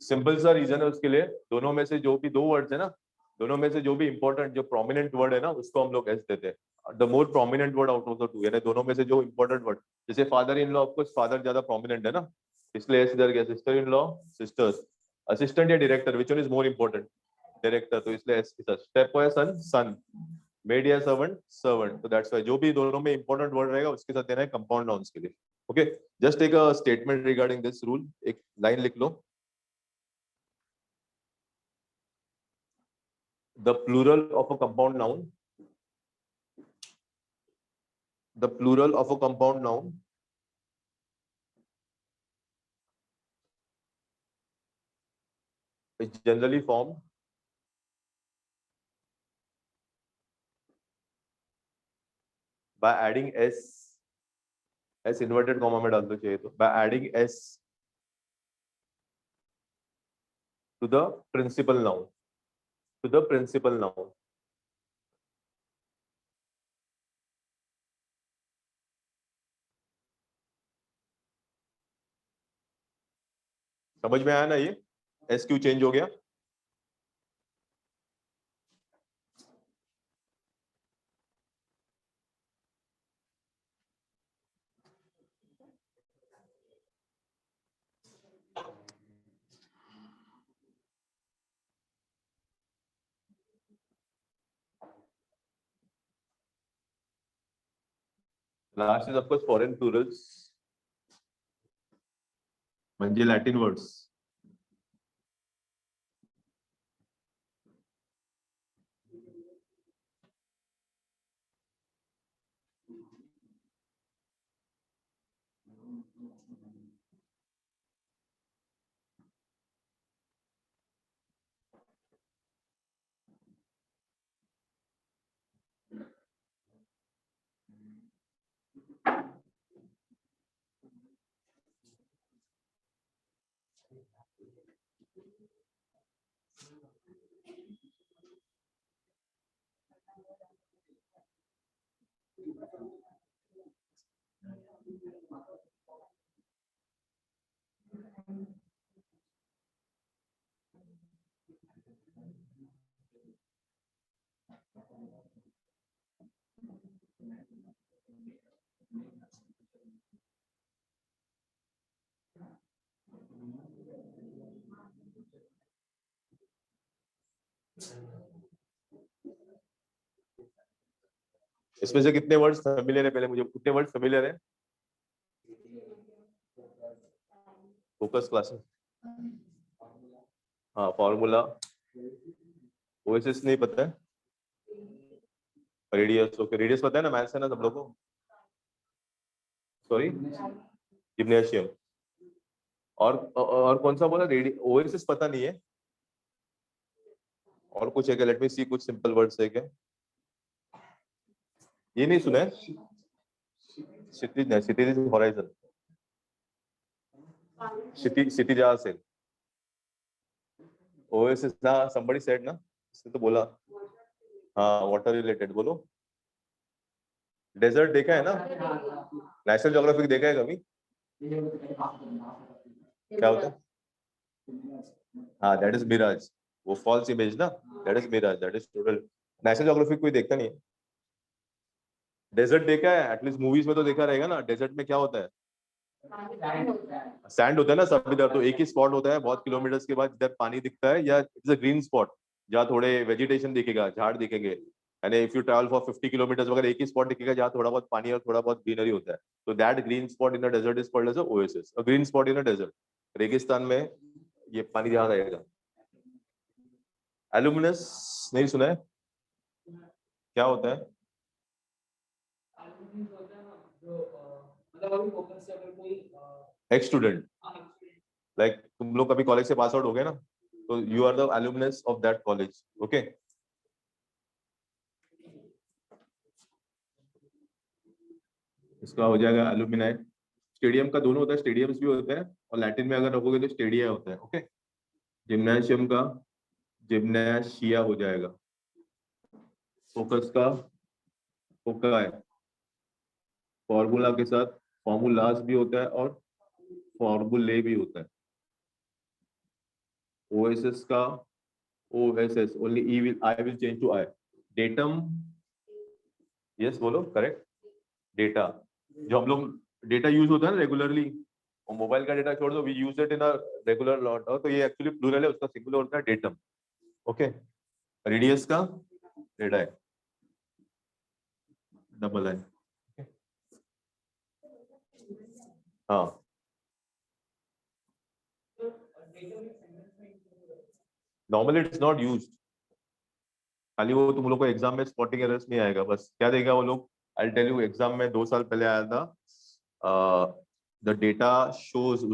Simple सा रीजन है उसके लिए, दोनों में से जो भी दो वर्ड्स है ना, दोनों में से जो भी इंपॉर्टेंट जो प्रोमिनेंट वर्ड है ना उसको हम लोग एस देते हैं। The more prominent word out of the two, यानी दोनों में से जो इंपॉर्टेंट वर्ड, जैसे father in law, of course father ज्यादा प्रोमिनेंट है ना, इसलिए एस इधर गया। Sister in law, sisters, assistant या director, which one is more important? Director, तो इसलिए एस के साथ। Step boy son, son, maid या सर्वेंट, सर्वेंट, तो दैट्स व्हाई जो भी दोनों में इंपॉर्टेंट वर्ड रहेगा उसके साथ देना है कंपाउंड नाउन्स के लिए। Okay, just take a statement regarding this rule, एक लाइन लिख लो। The plural of a compound noun, the plural of a compound noun is generally formed by adding s inverted comma में डाल दो चाहिए तो, by adding s to the principal noun, to the principal noun। समझ में आया ना ये s क्यों चेंज हो गया? Last is of course foreign plurals, म्हणजे लॅटिन वर्ड्स। इसमें से कितने वर्ड्स फेमिलियर है? पहले मुझे कितने वर्ड्स फेमिलियर है? फोकस क्लासेस, हाँ फॉर्मूला, ओएसएस नहीं पता है, रेडियस, ओके रेडियस पता है ना, मैथ्स है ना सब लोगों को, सॉरी जिम्नेशियम, और कौन सा बोला, ओएसएस पता नहीं है, और कुछ है क्या, लेट मी सी कुछ सिंपल वर्ड्स है क्या, ये नहीं सुना है, क्षितिज हॉराइजन, क्षितिज से ओएसएस ना, somebody said ना, इसने तो बोला, हाँ वाटर रिलेटेड बोलो, डेजर्ट देखा है ना, नेशनल ज्योग्राफिक देखा है कभी, क्या होता है, हाँ दैट इज मिराज, वो फॉल्स इमेज ना, that is mirage, that is total, National Geographic कोई देखता नहीं है, डेजर्ट देखा है एटलीस्ट मूवीज में तो देखा रहेगा ना, डेजर्ट में क्या होता है, सैंड होता है ना सब इधर, तो एक ही स्पॉट होता है बहुत किलोमीटर्स के बाद जिधर पानी दिखता है, या इट्स अ ग्रीन स्पॉट जहाँ थोड़े वेजिटेशन दिखेगा, झाड़ दिखेंगे, यानी if you travel for 50 kilometres वगैरह एक ही स्पॉट दिखेगा जहाँ थोड़ा बहुत पानी और थोड़ा बहुत ग्रीनरी होता है, तो that green spot in the desert is called as a oasis, a green spot in the desert, रेगिस्तान में ये पानी जहाँ रहेगा। एल्यूमिनस नहीं सुना है, क्या होता है, एक्स स्टूडेंट, लाइक तुम लोग कभी कॉलेज से पास आउट हो गए ना, तो you are the alumnus of that college, okay. इसका हो जाएगा एल्यूमिनाई, स्टेडियम का दोनों होता है, स्टेडियम्स भी होता है और लैटिन में अगर रखोगे तो स्टेडिया होता है, ओके। जिम्नाशियम का जिम्नाशिया हो जाएगा, फोकस का फोका है, फॉर्मूला के साथ फॉर्मूलास भी होता है और फॉर्मूले भी होता है, ओएसएस का oases only e will I will change to I, datum, yes बोलो करेक्ट, डेटा, जो हम लोग डेटा यूज होता है ना रेगुलरली, और मोबाइल का डेटा छोड़ दो, we use it in a regular lot, तो ये एक्चुअली प्लूरल है, उसका सिंगुलर होता है डेटम, ओके। रेडियस का डेटा है, डबल है, हाँ नॉर्मली इट्स नॉट यूज्ड, खाली वो तुम लोग को एग्जाम में स्पॉटिंग एरर्स नहीं आएगा, बस क्या देगा वो लोग, आई टेल यू, एग्जाम में 2 साल पहले आया था, the data shows,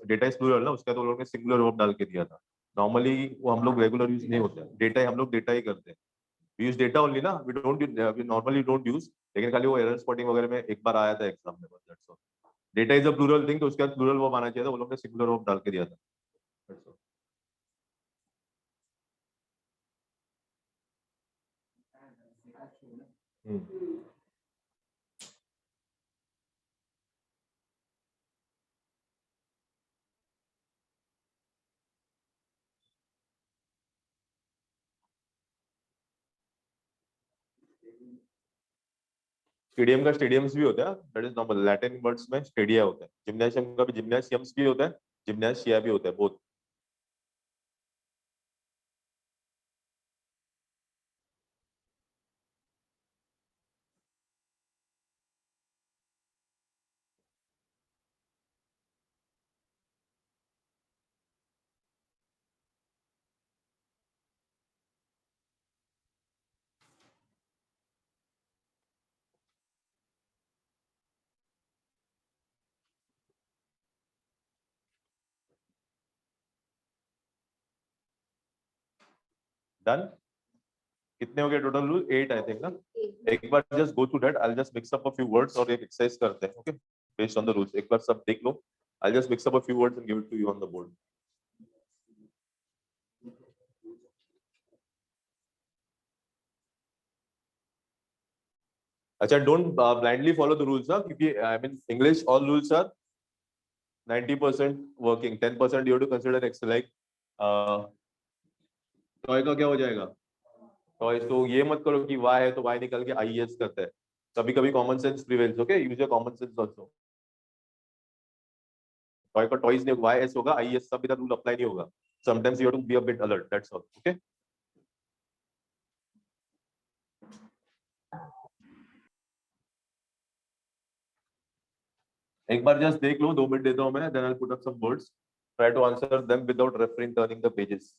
data is plural ना, उसका तो लोगों ने सिंगुलर वर्ब डाल के दिया था, नॉर्मली वो हम लोग रेगुलर यूज नहीं होता है, डेटा हम लोग डेटा ही करते हैं, वी यूज डेटा ओनली ना, वी नॉर्मली डोंट यूज, लेकिन खाली वो एरर स्पॉटिंग वगैरह में एक बार आया था एग्जाम में, बस that's all, data is a plural thing, तो उसके बाद प्लूरल वर्ब आना चाहिए था, वो लोग ने सिंगुलर वर्ब डाल के दिया था, that's all. हम्म। स्टेडियम का स्टेडियम्स भी होता है, that is normal, Latin words में स्टेडिया होता है, जिम्नाशियम का भी जिम्नाशियम्स भी होता है, जिम्नाशिया भी होता है, बोथ। डन, कितने हो गए टोटल रूल, 8 आई थिंक ना, एक बार just go through that, I just mix up a few words और एक एक्सरसाइज करते हैं, okay, based on the rules, एक बार सब देख लो, I just mix up a few words and give it to you on the board. अच्छा, don't blindly follow the rules ना, क्योंकि I mean English all rules are 90% working, 10% you have to consider extra, like toy का क्या हो जाएगा, toys, तो ये मत करो कि वाई है तो वाई निकल के आई एस करता है, कभी कभी common sense prevails, okay, use your common sense also, toy का टॉयज नहीं, वाई एस होगा, आई एस सब इधर रूल अप्लाई नहीं होगा, sometimes you have to be a bit alert, that's all, okay. एक बार just देख लो, 2 मिनट देता हूँ मैं, then I'll put up some words. Try to answer them without referring, turning the pages.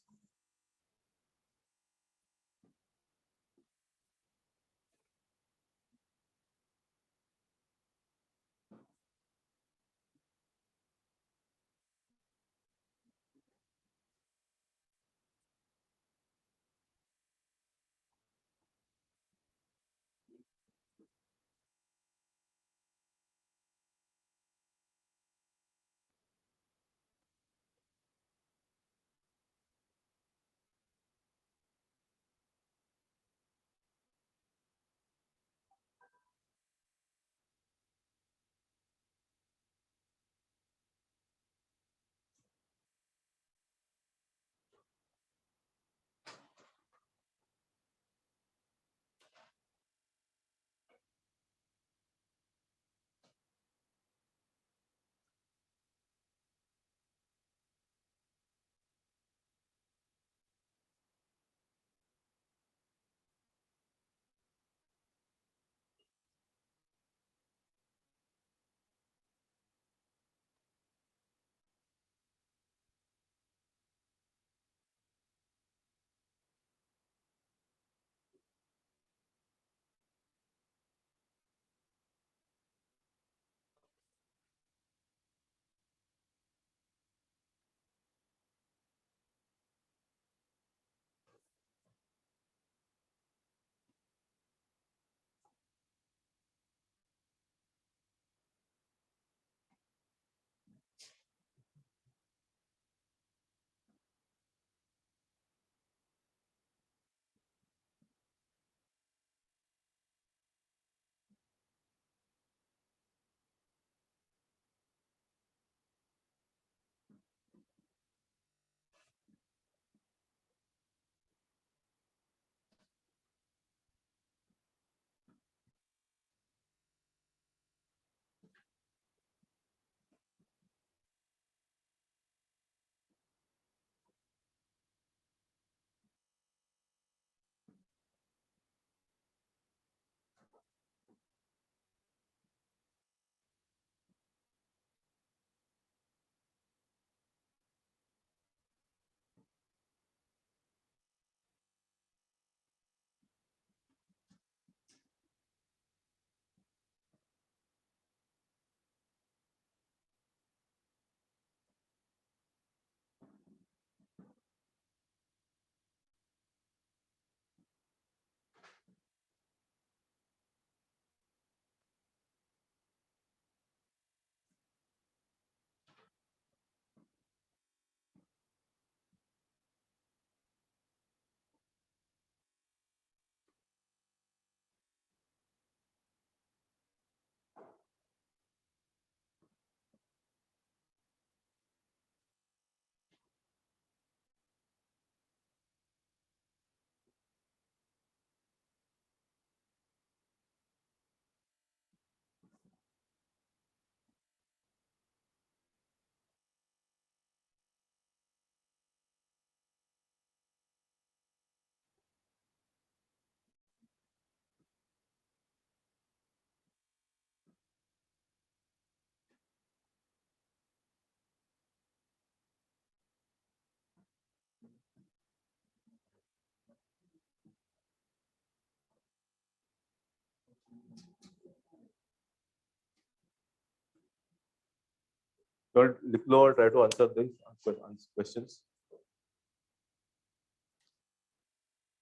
लिख लो और try to answer these questions.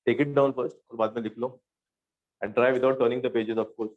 Take it down first और बाद में लिख लो and try without turning the pages, of course.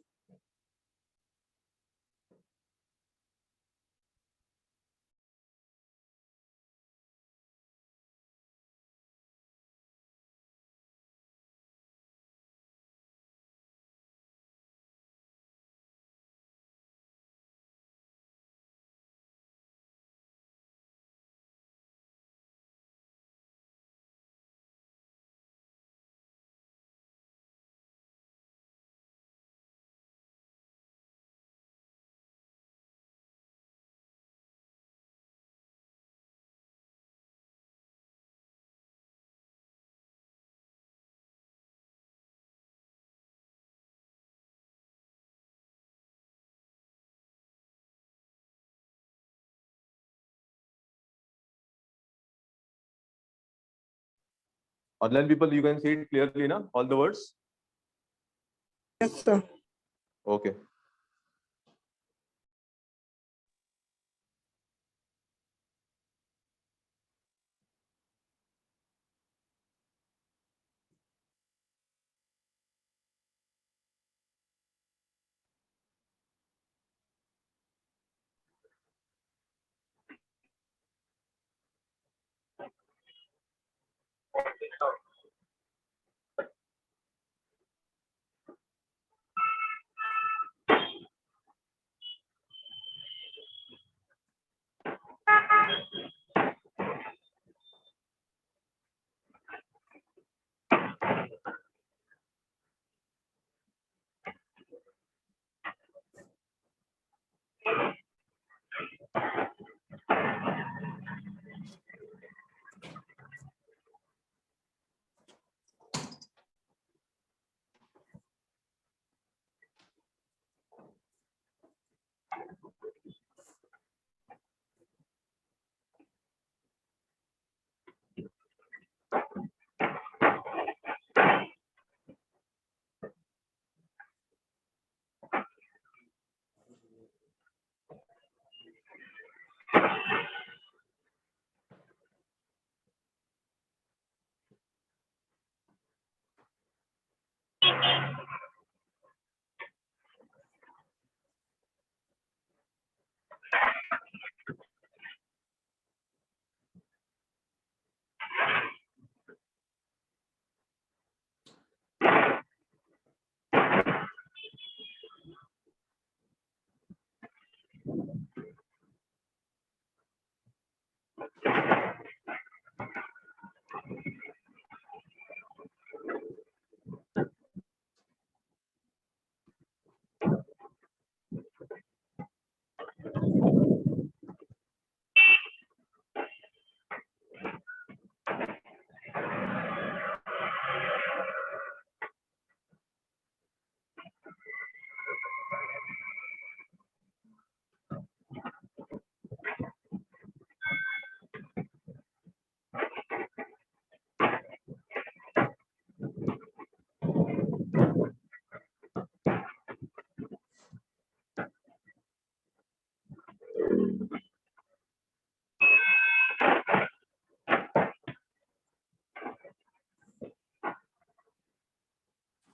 Online people, you can see it clearly, na? All the words. Yes, sir. Okay.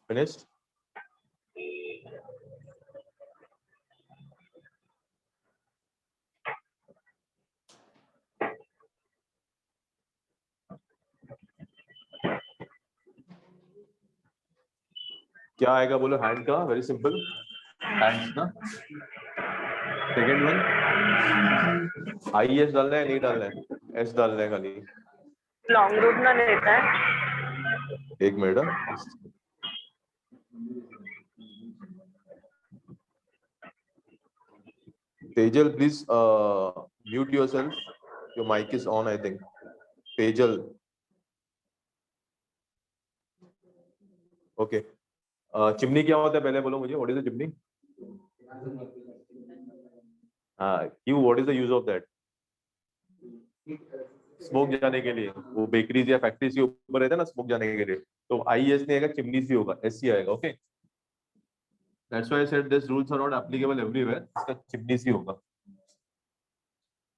Finished? क्या आएगा बोलो hand का? Very simple, hands ना. Second one, IES डालना है नहीं डालना है? S डालना है खाली. लॉन्ग रूट ना लेता है. एक minute. Tejal, please mute yourself. Your mic is on, I think. Tejal. Okay. Chimney क्या होता है पहले बोलो मुझे. What is the chimney? You, what is the use of that? Smoke जाने के लिए. वो बेकरीज या फैक्ट्रीज के ऊपर रहता है ना स्मोक जाने के लिए. तो IES नहीं आएगा, चिमनी से होगा, SC आएगा. Okay. That's why I said these rules are not applicable everywhere. इसका चिमनी से होगा.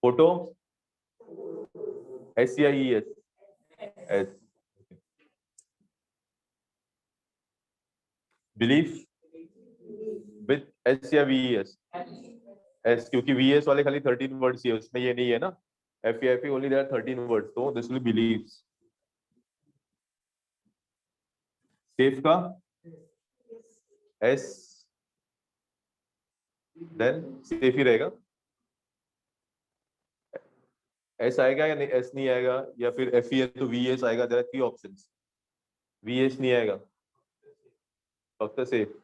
फोटो SC या ES? S. Belief with S या VES? S, क्योंकि VES वाले खाली 13 वर्ड्स ही है, उसमें ये नहीं है ना. FE only there are 13 words, so this will be beliefs. Safe का S, then safe ही रहेगा. S आएगा या नहीं? S नहीं आएगा. या फिर FE है तो VES आएगा. there are 3 options. VES नहीं आएगा, फक्त safe.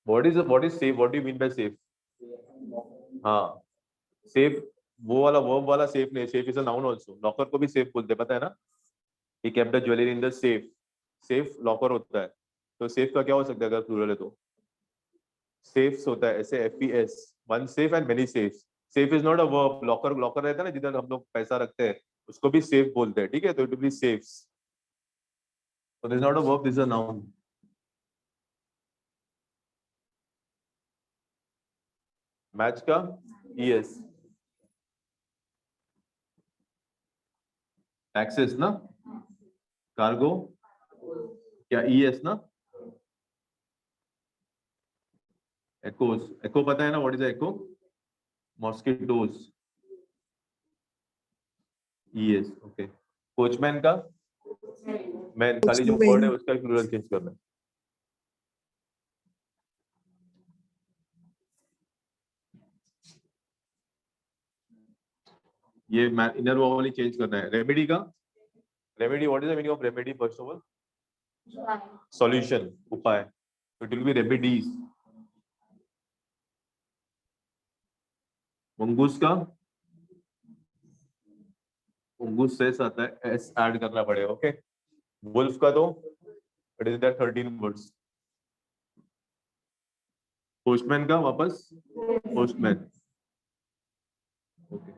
What is safe? What do you mean by safe? हाँ, safe वो वाला verb वाला safe नहीं. safe is a noun also. Locker को भी safe बोलते हैं, पता है ना. He kept the jewelry in the safe. safe locker होता है. तो safe का क्या हो सकता है अगर प्लूरल है तो? safes होता है ऐसे. FES, one safe and many safes. safe is not a verb. Locker रहता है ना जिधर हम लोग पैसा रखते हैं, उसको भी सेफ बोलते हैं, ठीक है, तो it will B safes. So this is not a verb, this is a noun. Match का es, एक्सेस ना, कार्गो क्या es ना, echoes, echo पता है ना, what is the echo? Mosquitoes, es, okay. Coachman का मैन, खाली जो वर्ड है उसका प्लूरल चेंज करना है। ये इनर वॉवल चेंज करना है। रेमेडी का, remedy, what is the meaning of remedy? First of all solution, उपाय, it will be remedies. Mongoose का, मंगूस से आता है, एस ऐड करना पड़ेगा, ओके। वुल्फ का तो it is that 13 words. Postman का वापस postman, okay.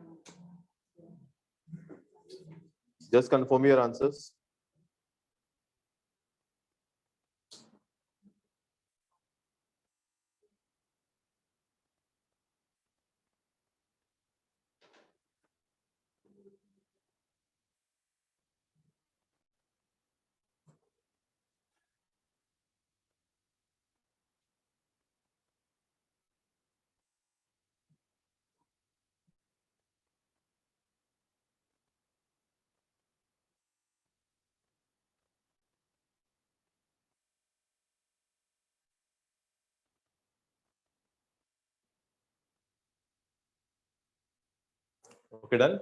Just confirm your answers. Okay, done.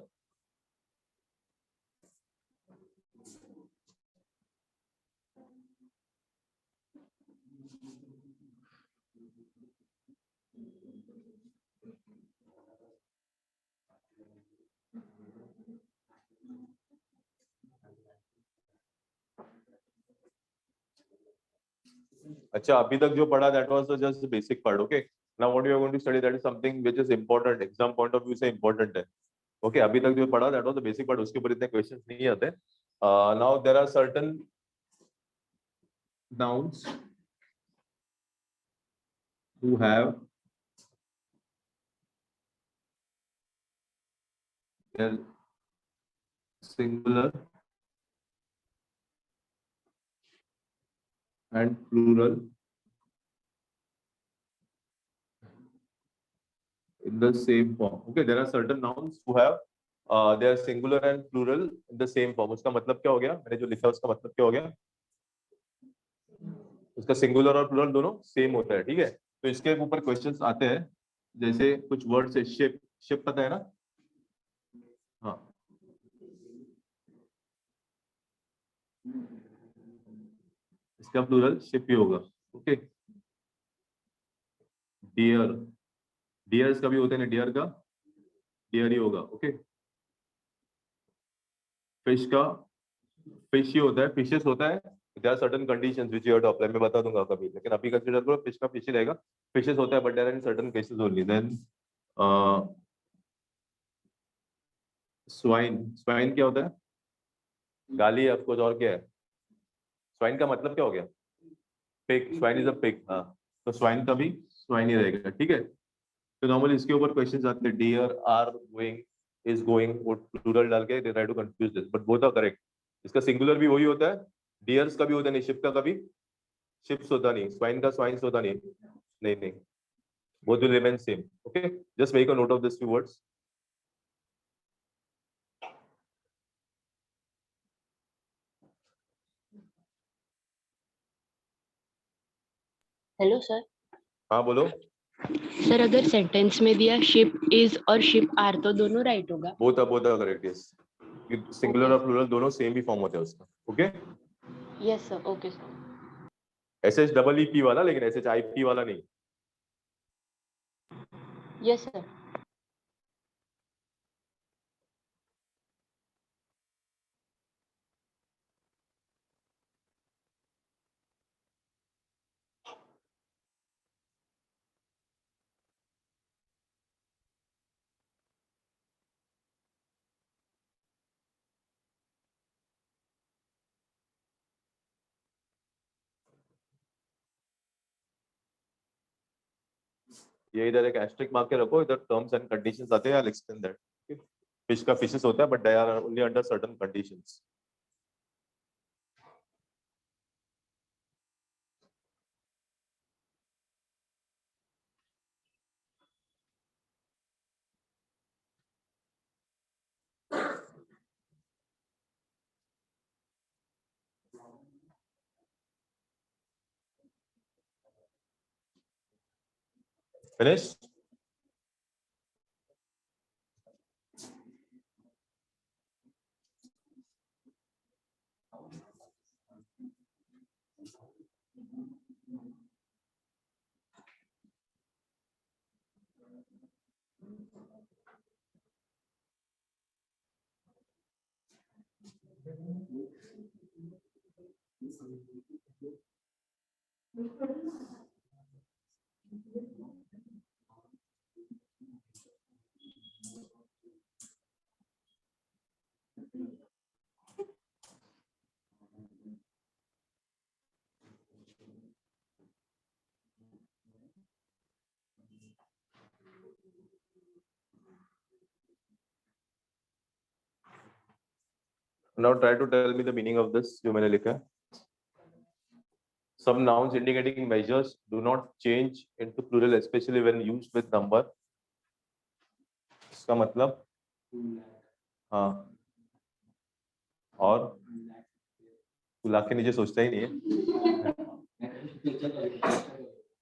अच्छा, अभी तक जो पढ़ा that was just basic part, okay. Now what you are going to study, that is something which is important, exam point of view से important है, okay. अभी तक जो पढ़ा that was the basic part, उसके ऊपर इतने क्वेश्चंस नहीं आते। Now there are certain nouns who have their singular and plural in the same form, okay। There are certain nouns who have their singular and plural in the same form। उसका मतलब क्या हो गया, मैंने जो लिखा है उसका मतलब क्या हो गया, उसका सिंगुलर और प्लूरल दोनों सेम होता है, ठीक है। तो इसके ऊपर क्वेश्चंस आते हैं, जैसे कुछ वर्ड से शिप, शिप पता है ना, हाँ, इसका प्लूरल शिप ही होगा, ओके। डियर, डियर्स का भी होता है ना, डियर का डियर ही होगा, ओके। फिश का फिश ही होता है, फिशेस होता है। There are certain conditions which you have to apply, मैं बता दूंगा कभी, लेकिन अभी कंसीडर करो फिश का फिश ही रहेगा। फिशेस होता है but there are in certain cases only. Then swine, swine क्या होता है, गाली ऑफ कोर्स, और क्या है, स्वाइन का मतलब क्या हो गया, pig, swine is a pig, हाँ। तो स्वाइन का भी स्वाइन ही रहेगा, ठीक है। तो नॉर्मली इसके ऊपर क्वेश्चंस आते हैं, dear, are going, is going, वो प्लूरल डाल के दे try to confuse this, but both are correct. इसका सिंगुलर भी वही होता है, डियर्स का भी होता नहीं, शिप का कभी शिप्स होता नहीं, स्वाइन का स्वाइन्स होता नहीं, नहीं नहीं, both will remain same, okay। Just make a note of these few words। Hello sir. हाँ बोलो। सर अगर सेंटेंस में दिया शिप इज और शिप आर तो दोनों राइट होगा? Both are correct, yes. Singular और प्लूरल दोनों सेम ही फॉर्म होते हैं उसका, okay. Yes sir, okay sir. S H double E P वाला, लेकिन एस एच आई पी वाला नहीं। Yes sir. ये इधर एक एस्ट्रिक मार्क के रखो, इधर टर्म्स एंड कंडीशंस आते हैं, I will explain that. Fish का फिशेस होता है, but they are only under certain conditions. Finished? Now try to tell me the meaning of this जो मैंने लिखा है. Some nouns indicating measures do not change into plural, especially when used with number. इसका मतलब हाँ, और ला के नीचे सोचता ही नहीं है.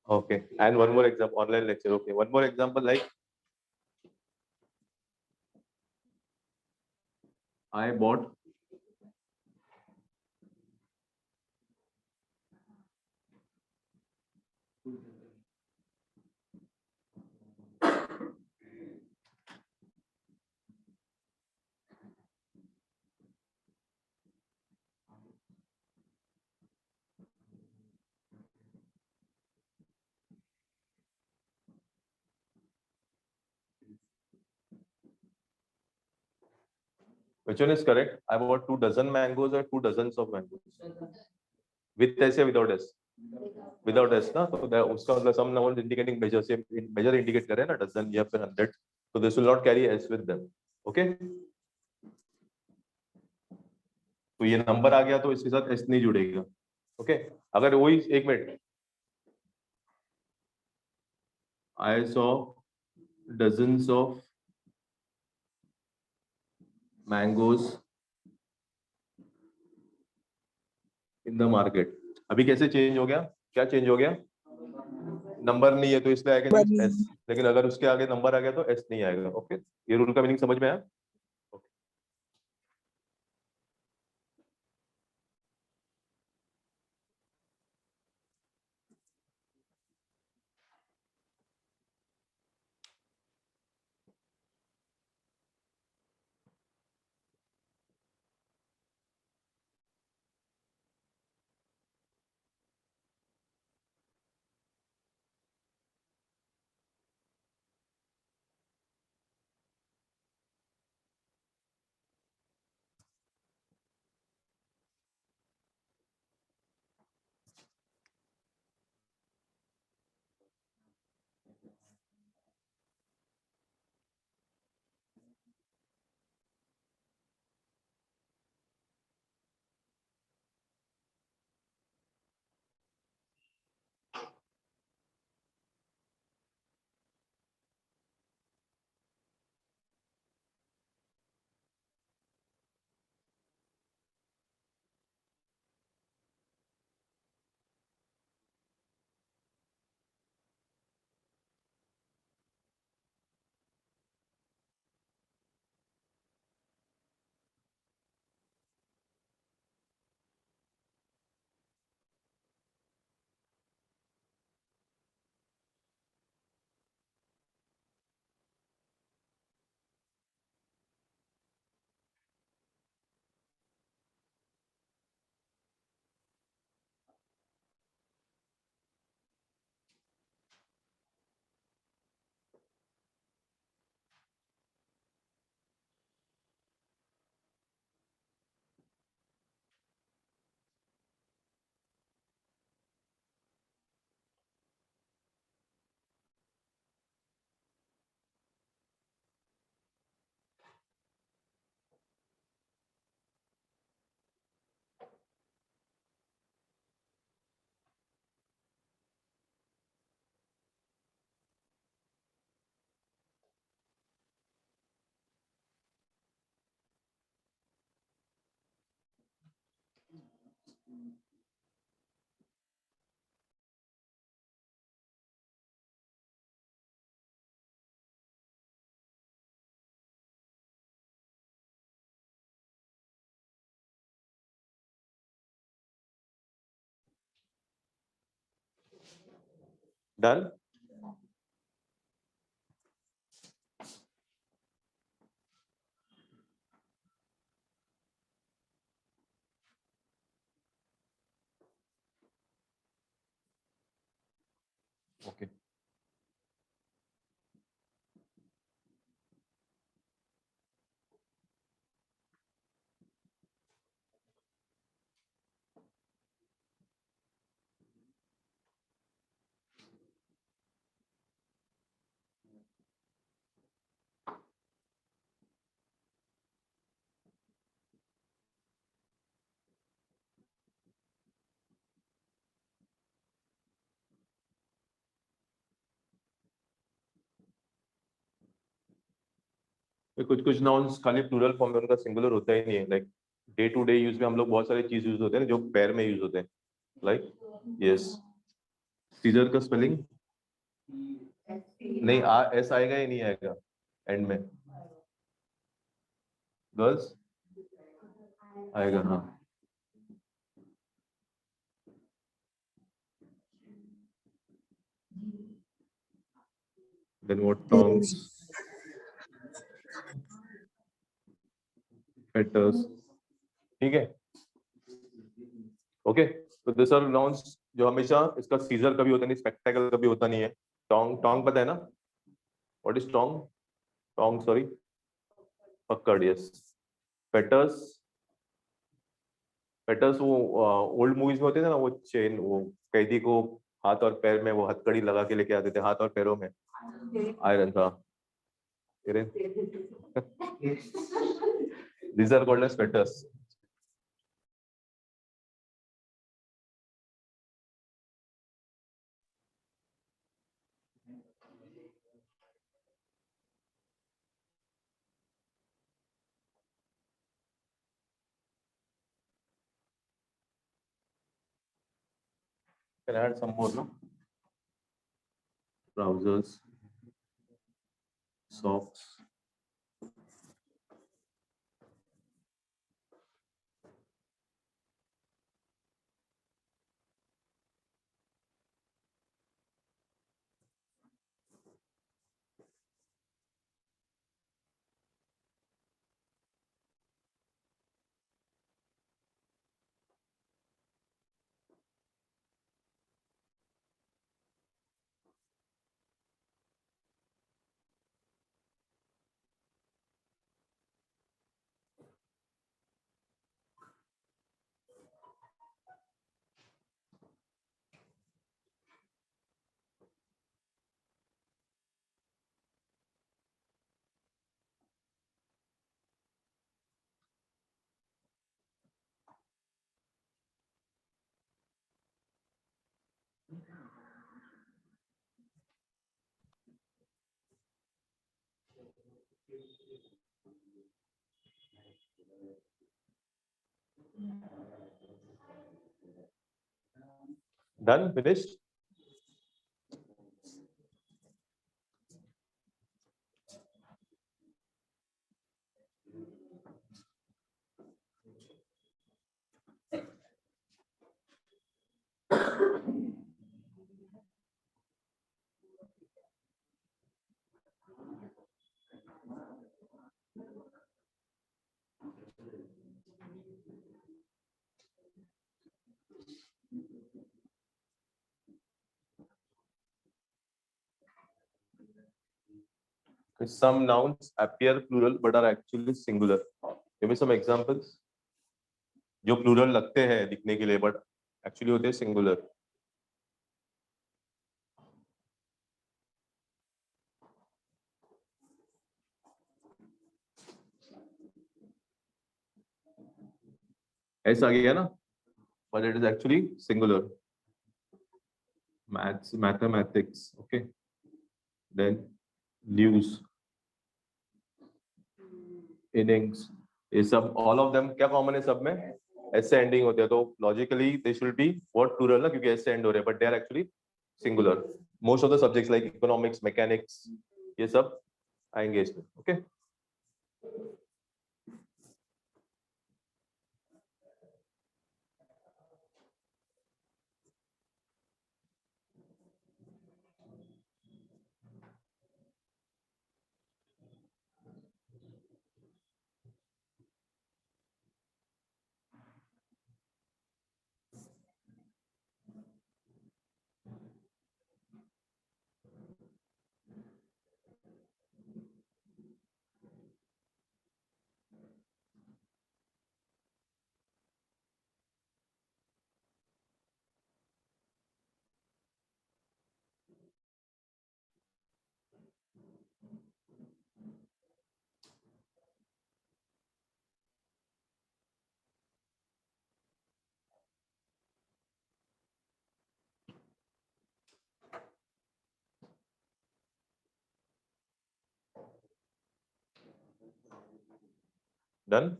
Okay, and one more example, online lecture. Okay, one more example like I bought which one is correct? I bought 2 dozen mangoes or 2 dozens of mangoes. With S या without S? Without S ना, तो उसका मतलब some nouns indicating measure से measure indicate करे ना, dozen या फिर 100, so this will not carry S with them. Okay? तो ये नंबर आ गया तो इसके साथ S नहीं जुड़ेगा. ओके, अगर वही एक minute, I saw dozens of mangoes in the market. अभी कैसे चेंज हो गया? क्या चेंज हो गया? नंबर नहीं है तो इसलिए आएगा S, लेकिन अगर उसके आगे नंबर आ गया तो S नहीं आएगा. ओके, ये रूल का मीनिंग समझ में आया? Done. Okay. कुछ कुछ नाउन्स खाली प्लूरल फॉर्म में उनका सिंगुलर होता ही नहीं है, like day to day use में हम लोग बहुत सारे चीज यूज होते हैं जो पैर में यूज होते हैं, लाइक यस, सीजर का स्पेलिंग नहीं एस आएगा ही नहीं आएगा एंड में, गर्ल्स आएगा हाँ। Then what tongs, fetters, ठीक है। ओके, तो दिस आर नाउन्स जो हमेशा इसका सीजर कभी होता नहीं, स्पेक्टेकल कभी होता नहीं है। टोंग, टोंग पता है ना, what is Tong? Tong sorry, पकड़, यस। फेटर्स, फेटर्स वो ओल्ड मूवीज में होते थे ना, वो चेन, वो कैदी को हाथ और पैर में वो हथकड़ी लगा के लेके आते थे, हाथ और पैरों में आयरन था। These are called as fetters. Can I add some more, no? Trousers, socks. Done, finished? Some nouns appear plural but are actually singular. Give me some examples. जो प्लूरल लगते हैं दिखने के लिए बट एक्चुअली होते हैं singular. ऐसा आ गया ना, but it is actually singular. Maths, mathematics, okay. Then news, innings, ये सब all of them क्या कॉमन है सब में? एस से एंडिंग होते हैं, तो logically they should be what plural ना, क्योंकि एस से एंड हो रहे हैं, but they are actually singular. Most of the subjects like economics, mechanics, ये सब आएंगे इसमें, ओके। डन.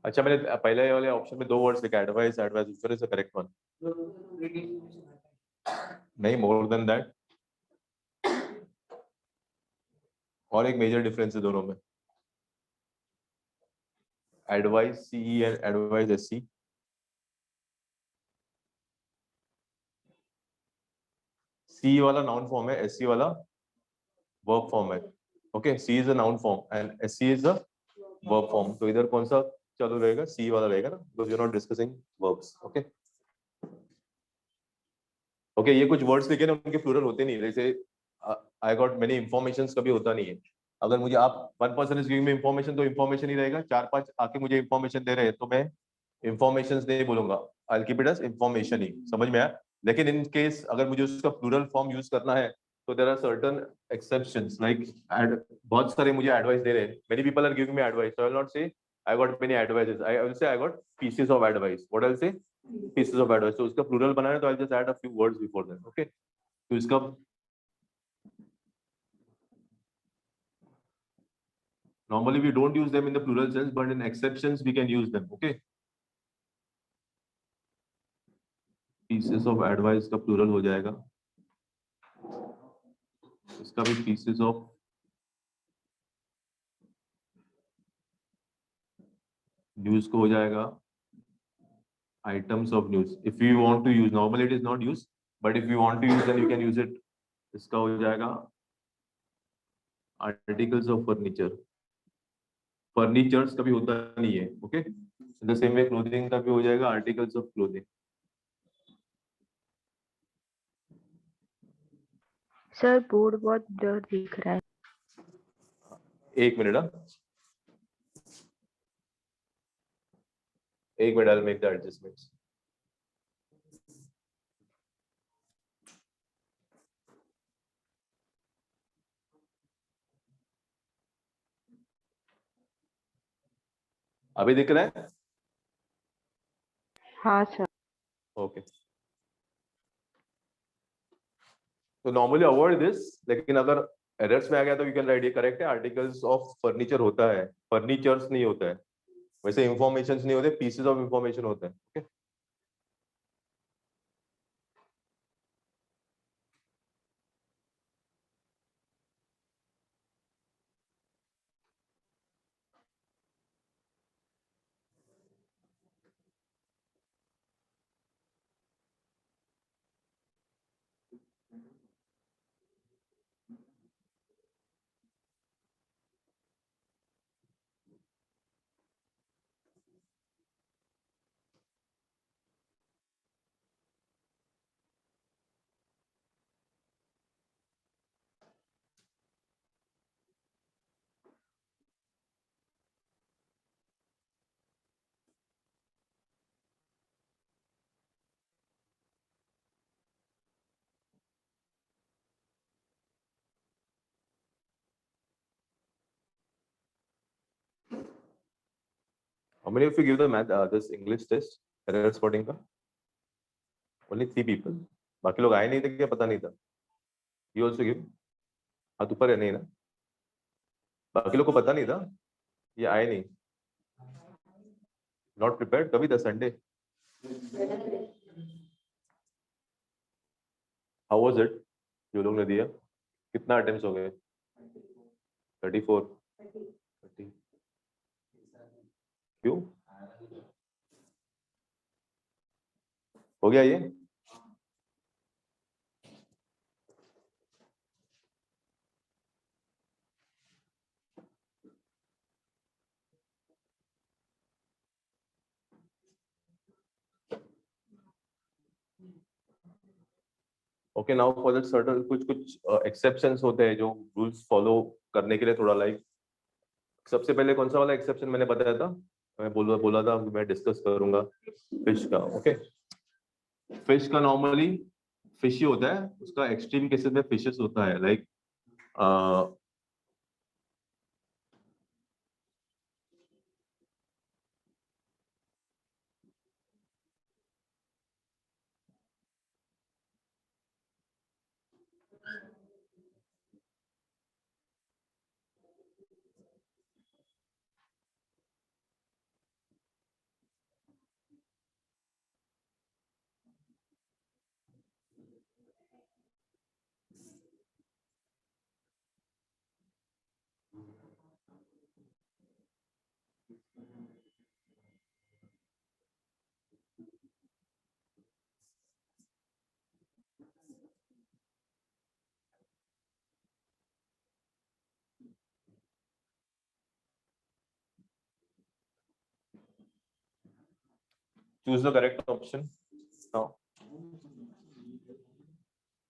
अच्छा, मैंने पहले वाले ऑप्शन में 2 वर्ड्स लिखा, advice advice, which is the correct one? नहीं, मोर देन दैट. और एक मेजर डिफरेंस है दोनों में. Advice C E and advice S C. C वाला नाउन फॉर्म है, एससी वाला वर्ब फॉर्म है. Okay, C is a noun form and S C is a verb form. तो इधर कौन सा चालू रहेगा? सी वाला रहेगा ना, because you are not discussing verbs. Okay okay, ये कुछ वर्ड्स लिखे ना, उनके प्लूरल होते नहीं. जैसे आई गॉट मेनी इंफॉर्मेशंस कभी होता नहीं है. अगर मुझे आप 1 person is giving me information तो इंफॉर्मेशन ही रहेगा. 4-5 आके मुझे इंफॉर्मेशन दे रहे हैं तो मैं इंफॉर्मेशंस नहीं बोलूंगा, I will keep it as information ही. समझ में आया? लेकिन इन केस अगर मुझे उसका प्लूरल फॉर्म यूज करना है तो there are certain exceptions. Like बहुत सारे मुझे एडवाइस दे रहे हैं, many people are giving me advice, so I will not say I got many advices, I will say I got pieces of advice. What I will say? Pieces of advice. तो उसका plural बनाना है तो I will just add a few words before that. Okay, तो इसका normally we don't use them in the plural sense, but in exceptions we can use them. Okay, pieces of advice का plural हो जाएगा, इसका भी pieces of news को हो जाएगा, items of news. If you want to use, normally it is not used, but if you want to use, then you can use it. इसका हो जाएगा articles of furniture. Furnitures कभी होता नहीं है. Okay, the same way clothing का भी हो जाएगा articles of clothing. Sir board बहुत ब्लर दिख रहा है. एक मिनट, एक minute, I'll make the adjustments. अभी दिख रहा है? हाँ सर. ओके, तो नॉर्मली अवॉइड दिस. लेकिन अगर एरर्स में आ गया तो यू कैन राइट ये करेक्ट है, आर्टिकल्स ऑफ फर्नीचर होता है, फर्नीचर्स नहीं होता है. वैसे इंफॉर्मेशन नहीं होते, पीसेस ऑफ इंफॉर्मेशन होते हैं. Okay, how many of you give the math this English test error spotting का? Only 3 people. बाकी लोग आए नहीं थे क्या? पता नहीं था. You also give? हाथ ऊपर है नहीं ना? बाकी लोग को पता नहीं था, ये आए नहीं. Not prepared. कभी था संडे? How was it? जो लोग ने दिया कितना अटेम्प्ट्स हो गए? 34. 30 क्यों हो गया ये? Okay, now for that certain कुछ एक्सेप्शंस होते हैं जो रूल्स फॉलो करने के लिए थोड़ा लाइक सबसे पहले कौन सा वाला एक्सेप्शन मैंने बताया था, मैं बोला था कि मैं डिस्कस करूंगा फिश का। ओके, फिश का नॉर्मली फिश ही होता है, उसका एक्सट्रीम केसेस में फिशेस होता है like choose the correct option now.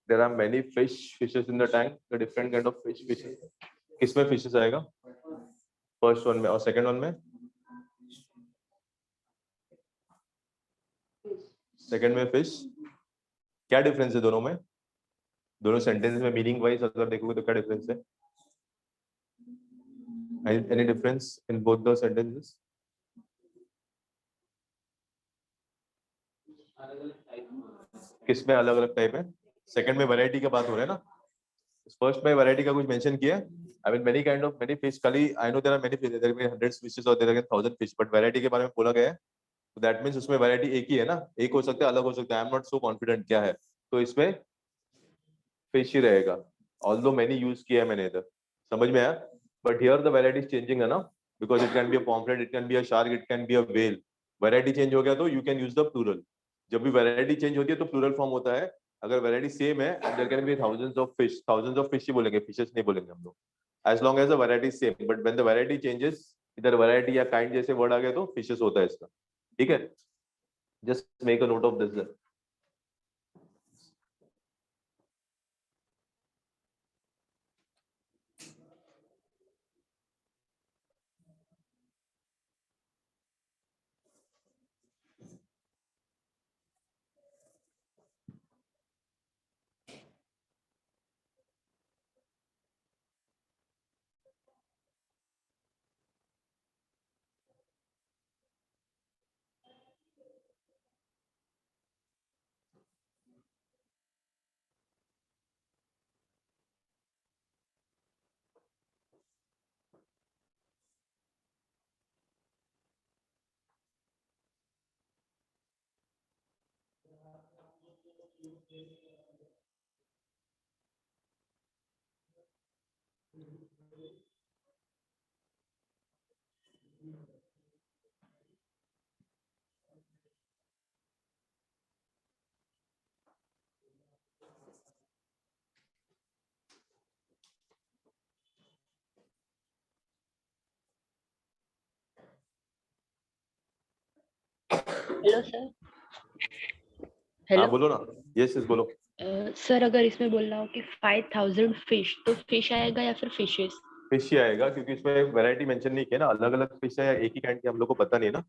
There are many fishes in the tank, the different kind of fishes. किसमें fishes आएगा? फर्स्ट वन में और सेकंड वन में? सेकंड में फिश। क्या डिफरेंस है दोनों में? दोनों सेंटेंस में मीनिंग वाइज अगर देखोगे तो क्या डिफरेंस है? Any difference in both the sentences? किसमें अलग अलग टाइप है? सेकंड में वैरायटी की बात हो रहा है ना, फर्स्ट में वैरायटी का कुछ मेंशन किया है? I mean many kind of many fish, खाली I know there are many fish, there are hundreds fishes और there are 1000 fish, but variety के बारे में बोला गया है, तो दैट मींस उसमें वैरायटी एक ही है ना, एक हो सकता है अलग हो सकता है, I am not so confident क्या है, तो इसमें फिश ही रहेगा, ऑल्दो मैनी यूज किया है मैंने इधर, समझ में आया? But here the variety is changing है ना, because it can be a pomfret, it can be a shark, it can be a whale, variety change हो गया तो you can use the plural, जब भी वैरायटी चेंज होती है तो प्लूरल फॉर्म होता है, अगर वैरायटी सेम है there can be thousands of fish ही बोलेंगे, फिशेस नहीं बोलेंगे हम लोग, as long as the variety same, but when the variety changes, इधर वैरायटी या काइंड जैसे वर्ड आ गए तो फिशेस होता है इसका, ठीक है, just make a note of this. Hello sir. हाँ हेलो बोलो ना, यस यस बोलो। सर, अगर इसमें बोल रहा हूँ कि 5000 फिश, तो फिश आएगा या फिर फिशेस? फिश ही आएगा क्योंकि इसमें वैरायटी मेंशन नहीं किया ना, अलग अलग फिश है या एक ही काइंड की हम लोग को पता नहीं ना,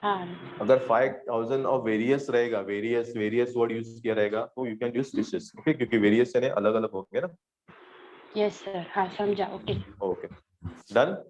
हाँ। अगर 5000 ऑफ वेरियस रहेगा, वेरियस वेरियस वर्ड यूज किया रहेगा तो you can use fishes, okay, क्योंकि वेरियस यानी अलग अलग होंगे ना। यस सर, हाँ समझा, okay. Okay done.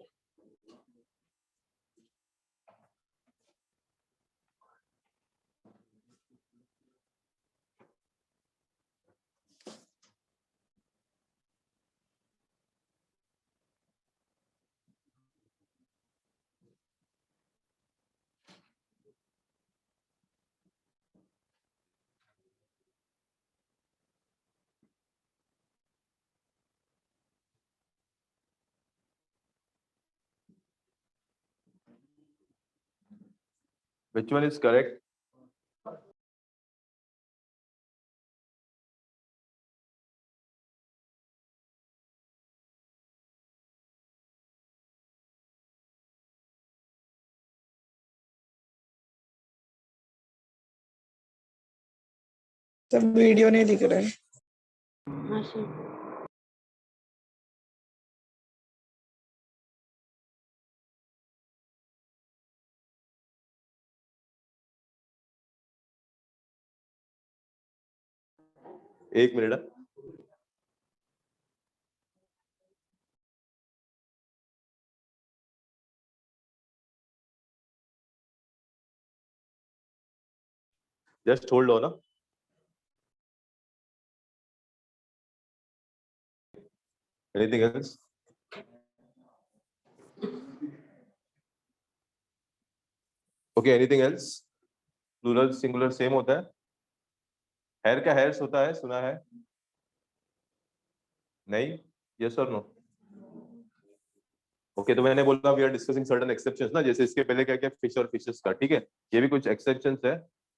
Which one is correct? सब वीडियो नहीं दिख रहा है. हाँ सर. एक minute. Just hold on. Anything else? Okay, anything else? Plural, singular same होता है. Hair का hairs होता है, सुना है? नहीं? Yes or no? Okay, तो मैंने बोला we are discussing certain exceptions ना, जैसे इसके पहले क्या क्या fish और fishes का, ठीक है? ये भी कुछ exceptions है.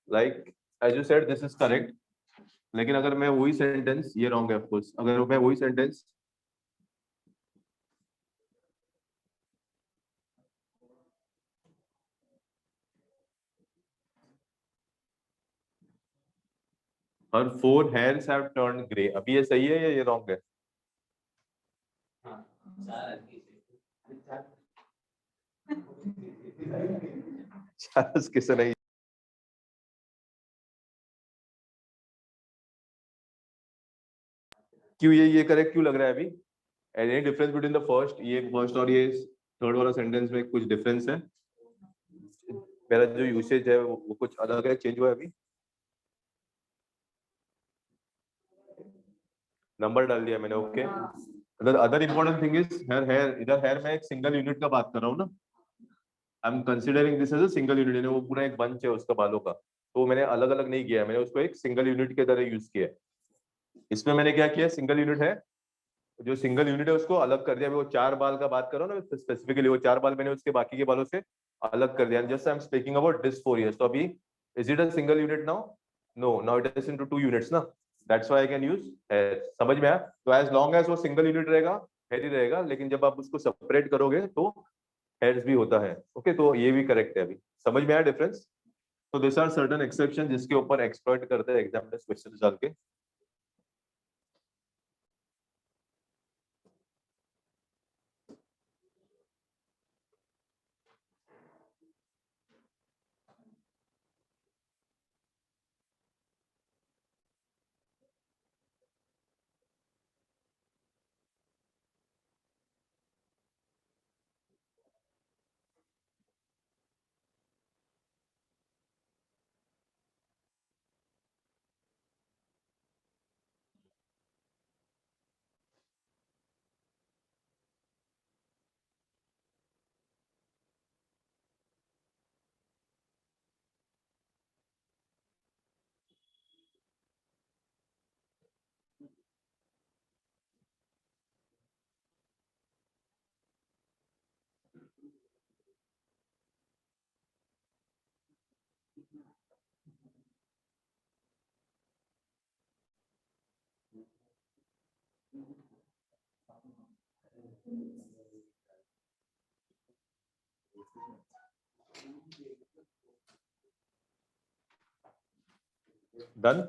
Like as you said, this is correct. लेकिन अगर मैं वही sentence, ये wrong है of course. अगर मैं वही sentence her four hairs have turned grey. अभी ये सही है या ये wrong है? चार्ल्स किसे नहीं? क्यों ये करेक्ट क्यों लग रहा है अभी? Any difference between the first, ये फर्स्ट और ये थर्ड वाला सेंटेंस में कुछ डिफरेंस है? मेरा जो यूसेज है वो कुछ अलग है, चेंज हुआ है अभी? नंबर डाल दिया मैंने. Okay. Other important thing is here. इधर हेयर में एक सिंगल यूनिट का बात कर रहा हूँ ना. I am considering this as a single unit. वो पूरा एक बंच है उसका बालों का, तो मैंने अलग अलग नहीं किया, मैंने उसको एक सिंगल यूनिट के तरह यूज किया. इसमें मैंने क्या किया, सिंगल यूनिट है, जो सिंगल यूनिट है उसको अलग कर दिया. वो 4 बाल का बात कर रहा हूँ ना स्पेसिफिकली, वो 4 बाल मैंने उसके बाकी के बालों से अलग कर दिया. Just I am speaking about this 4 years. तो अभी is it a single unit now? No, now it is into 2 units ना. That's why I can use hair. समझ में आया? तो एज लॉन्ग एज वो सिंगल यूनिट रहेगा, हेयर ही रहेगा, लेकिन जब आप उसको सेपरेट करोगे तो हेयर्स भी होता है. ओके, तो ये भी करेक्ट है. अभी समझ में आया डिफरेंस? तो दिस आर सर्टेन एक्सेप्शन जिसके ऊपर एक्सप्लॉइट करते हैं एग्जामिनर्स क्वेश्चन डाल के. Done.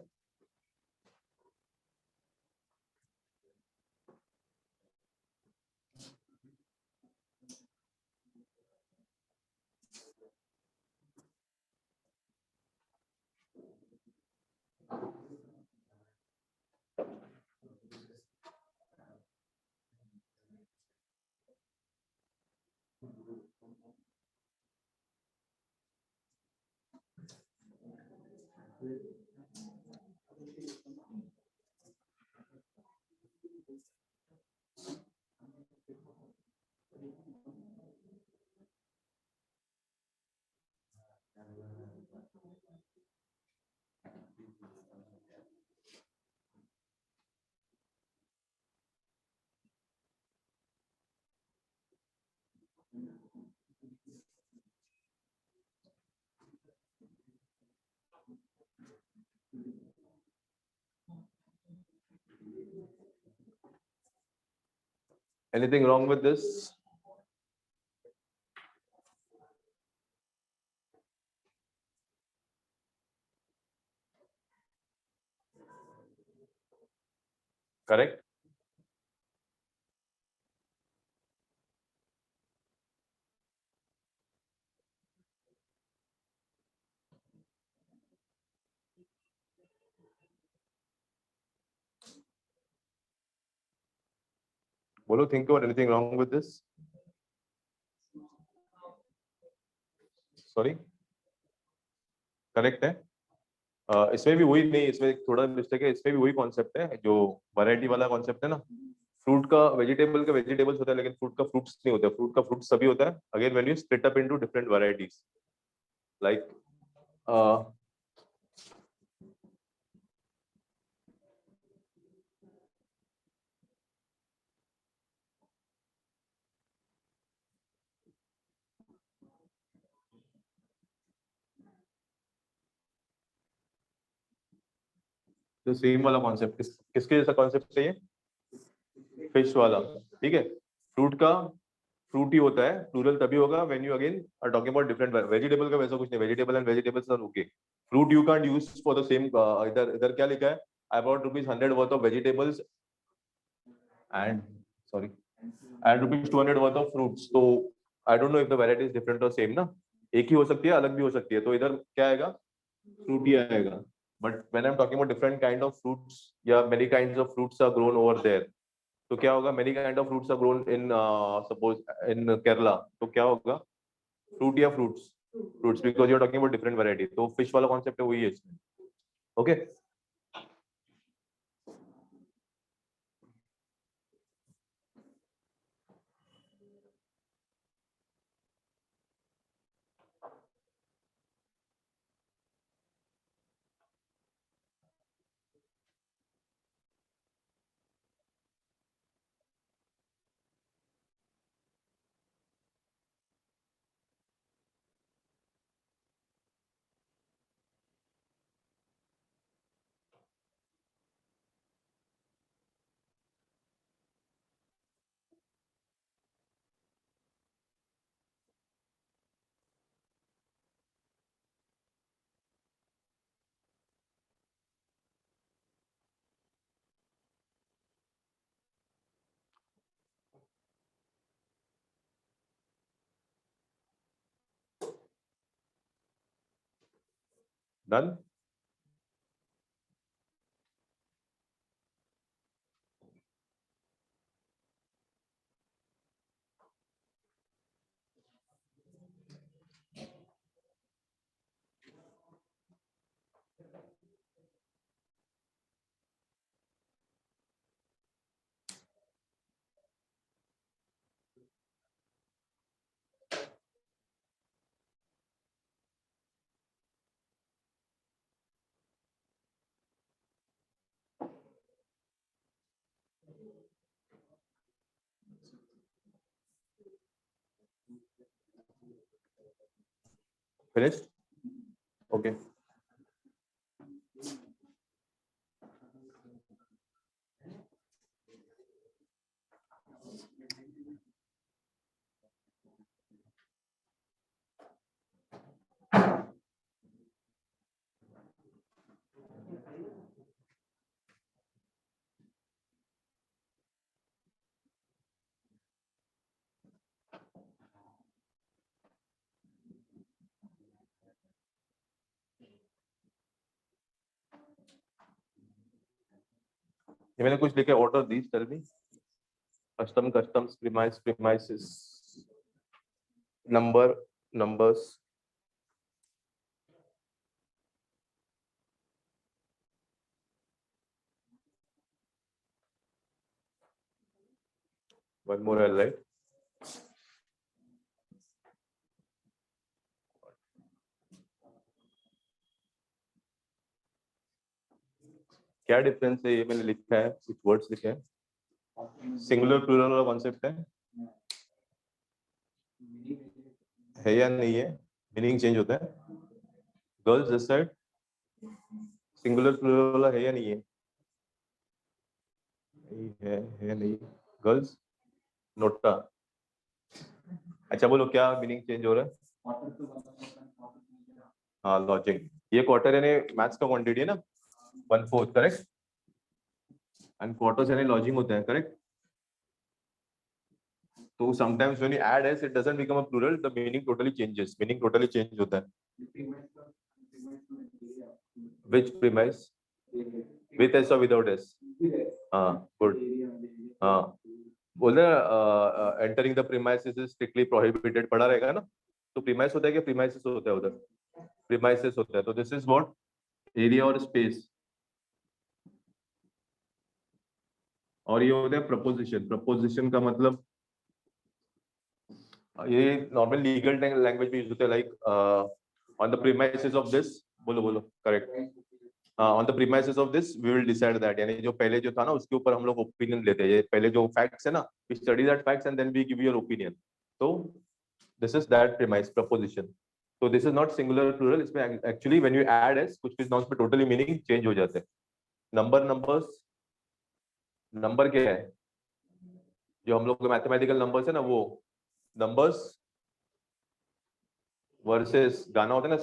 Anything wrong with this? Correct? Bolo, think about anything wrong with this? Sorry? Correct है. इसमें भी वही नहीं, इसमें थोड़ा मिस्टेक है. इसमें भी वही कॉन्सेप्ट है जो वैरायटी वाला कॉन्सेप्ट है ना. फ्रूट का वेजिटेबल्स होता है, लेकिन फ्रूट का फ्रूट्स नहीं होता. फ्रूट का फ्रूट्स सभी होता है. Again when you split up into different varieties like तो सेम वाला कॉन्सेप्ट किसके जैसा कॉन्सेप्ट चाहिए? फिश वाला. ठीक है. फ्रूट का फ्रूट ही होता है. प्लूरल तभी होगा when you again are talking about different. Vegetable का वैसा कुछ नहीं. Vegetable and vegetables are okay. Fruit you can use for the same. इधर क्या लिखा है? About ₹100 worth of vegetables and sorry and ₹200 worth of fruits. तो I don't know if the variety is different और सेम ना. एक ही हो सकती है, अलग भी हो सकती है. तो इधर क्या आएगा? फ्रूट ही आएगा. But when I am talking about different kind of fruits या many kinds of fruits are grown over there, तो क्या होगा? Many kind of fruits are grown in suppose in Kerala. तो क्या होगा? फ्रूट या fruits. Fruits because you are talking about different variety. तो fish वाला कॉन्सेप्ट है वही है इसमें. ओके. डन. Finished? Okay. ये मैंने कुछ लिखे order these. Tell me. Customs, premises, numbers. One more L, right? क्या डिफरेंस है? ये मैंने लिखा है, कुछ वर्ड्स लिखे हैं. सिंगुलर प्लूरल वाला कॉन्सेप्ट है या नहीं है? मीनिंग चेंज होता है. Girls this side, singular plural वाला है या नहीं है? है नहीं। गर्ल्स नोटा। अच्छा बोलो क्या मीनिंग चेंज हो रहा है? हाँ लॉजिंग, ये क्वार्टर यानी मैथ्स का क्वांटिटी है ना, 1/4 करेक्ट, एंड क्वार्टर्स यानी लॉजिंग होता है करेक्ट। तो sometimes when you add s it doesn't become a plural, the meaning totally changes, meaning totally change होता है। which premise? with s or without s? हाँ good, हाँ बोल रहे entering the premises is strictly prohibited पढ़ा रहेगा ना, तो premise होता है कि premises होता है उधर? premises होता है, तो this is what area और space, और ये होता है प्रपोजिशन। प्रपोजिशन का मतलब ये नॉर्मल लीगल लैंग्वेज में यूज होता है, like on the premises of this, बोलो बोलो correct, on the premises of this we will decide that, यानी जो पहले जो था ना उसके ऊपर हम लोग ओपिनियन लेते हैं, ये पहले जो फैक्ट्स है ना, we study that facts and then we give your opinion, तो this is that premise proposition. तो this is not singular plural, इसमें actually when you add S कुछ कुछ नाउन्स पे टोटली मीनिंग चेंज हो जाते हैं। नंबर्स, नंबर क्या है जो हम लोग मैथमेटिकल नंबर्स है ना, वो नंबर्स वर्सेस गाना होता है ना,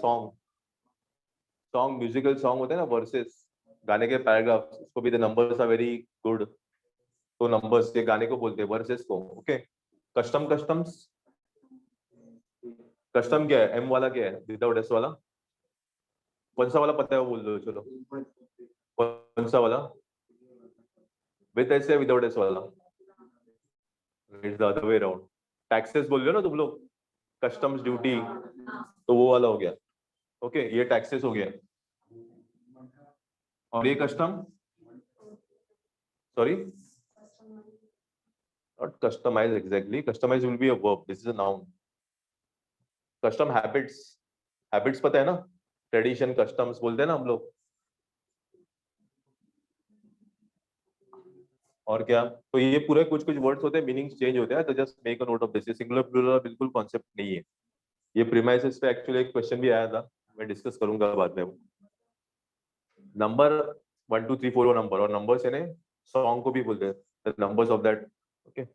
सॉन्ग म्यूजिकल सॉन्ग होता है ना, वर्सेस गाने के पैराग्राफ, उसको भी the numbers are very good, तो नंबर्स ये गाने को बोलते हैं, वर्सेस को। ओके, कस्टम्स कस्टम क्या है? एम वाला क्या है विदाउट एस वाला? कौन सा वाला पता है वो बोल दो चलो, कौन सा वाला? विद एस या विदाउट एस वाला? It's the other way around. Taxes बोल रहे हो ना तुम लोग, कस्टम्स ड्यूटी, तो वो वाला हो गया। ओके ये टैक्सेस हो गया, और ये custom, sorry not customise exactly, customise will be a verb, this is a noun. Custom habits, habits पता है ना, ट्रेडिशन कस्टम्स बोलते हैं ना हम लोग। और क्या, तो ये पूरे कुछ कुछ वर्ड्स होते हैं, मीनिंग्स चेंज होते हैं, तो just make a note of this. Singular plural बिल्कुल कॉन्सेप्ट नहीं है ये। प्रीमाइसेस पे एक्चुअली एक क्वेश्चन भी आया था, मैं डिस्कस करूंगा बाद में। नंबर 1 2 3 4 वो नंबर, और नंबर्स यानी सॉन्ग को भी बोलते हैं नंबर्स ऑफ दैट। ओके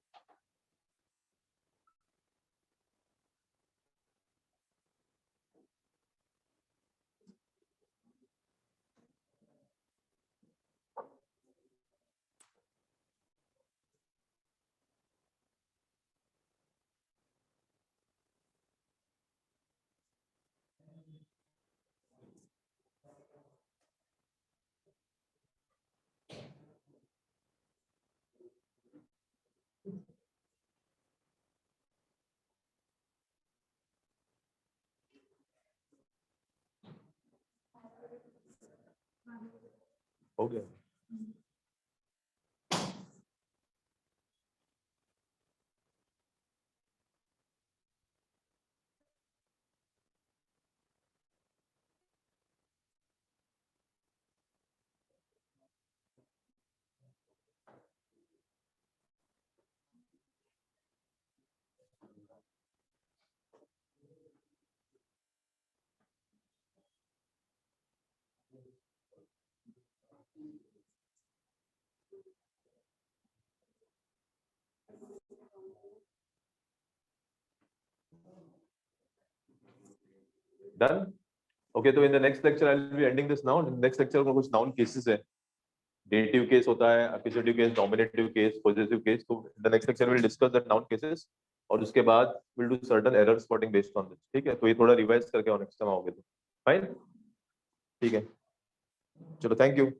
हो गया। डन। ओके तो in the next lecture I will be ending this now. Next lecture में कुछ नाउन केसेस है, डेटिव केस होता है, accusative case, nominative case, positive case, तो the next lecture will discuss that noun cases, और उसके बाद will do certain error spotting based on this. ठीक है, तो ये थोड़ा रिवाइज करके और नेक्स्ट टाइम आओगे तो फाइन। ठीक है चलो, थैंक यू।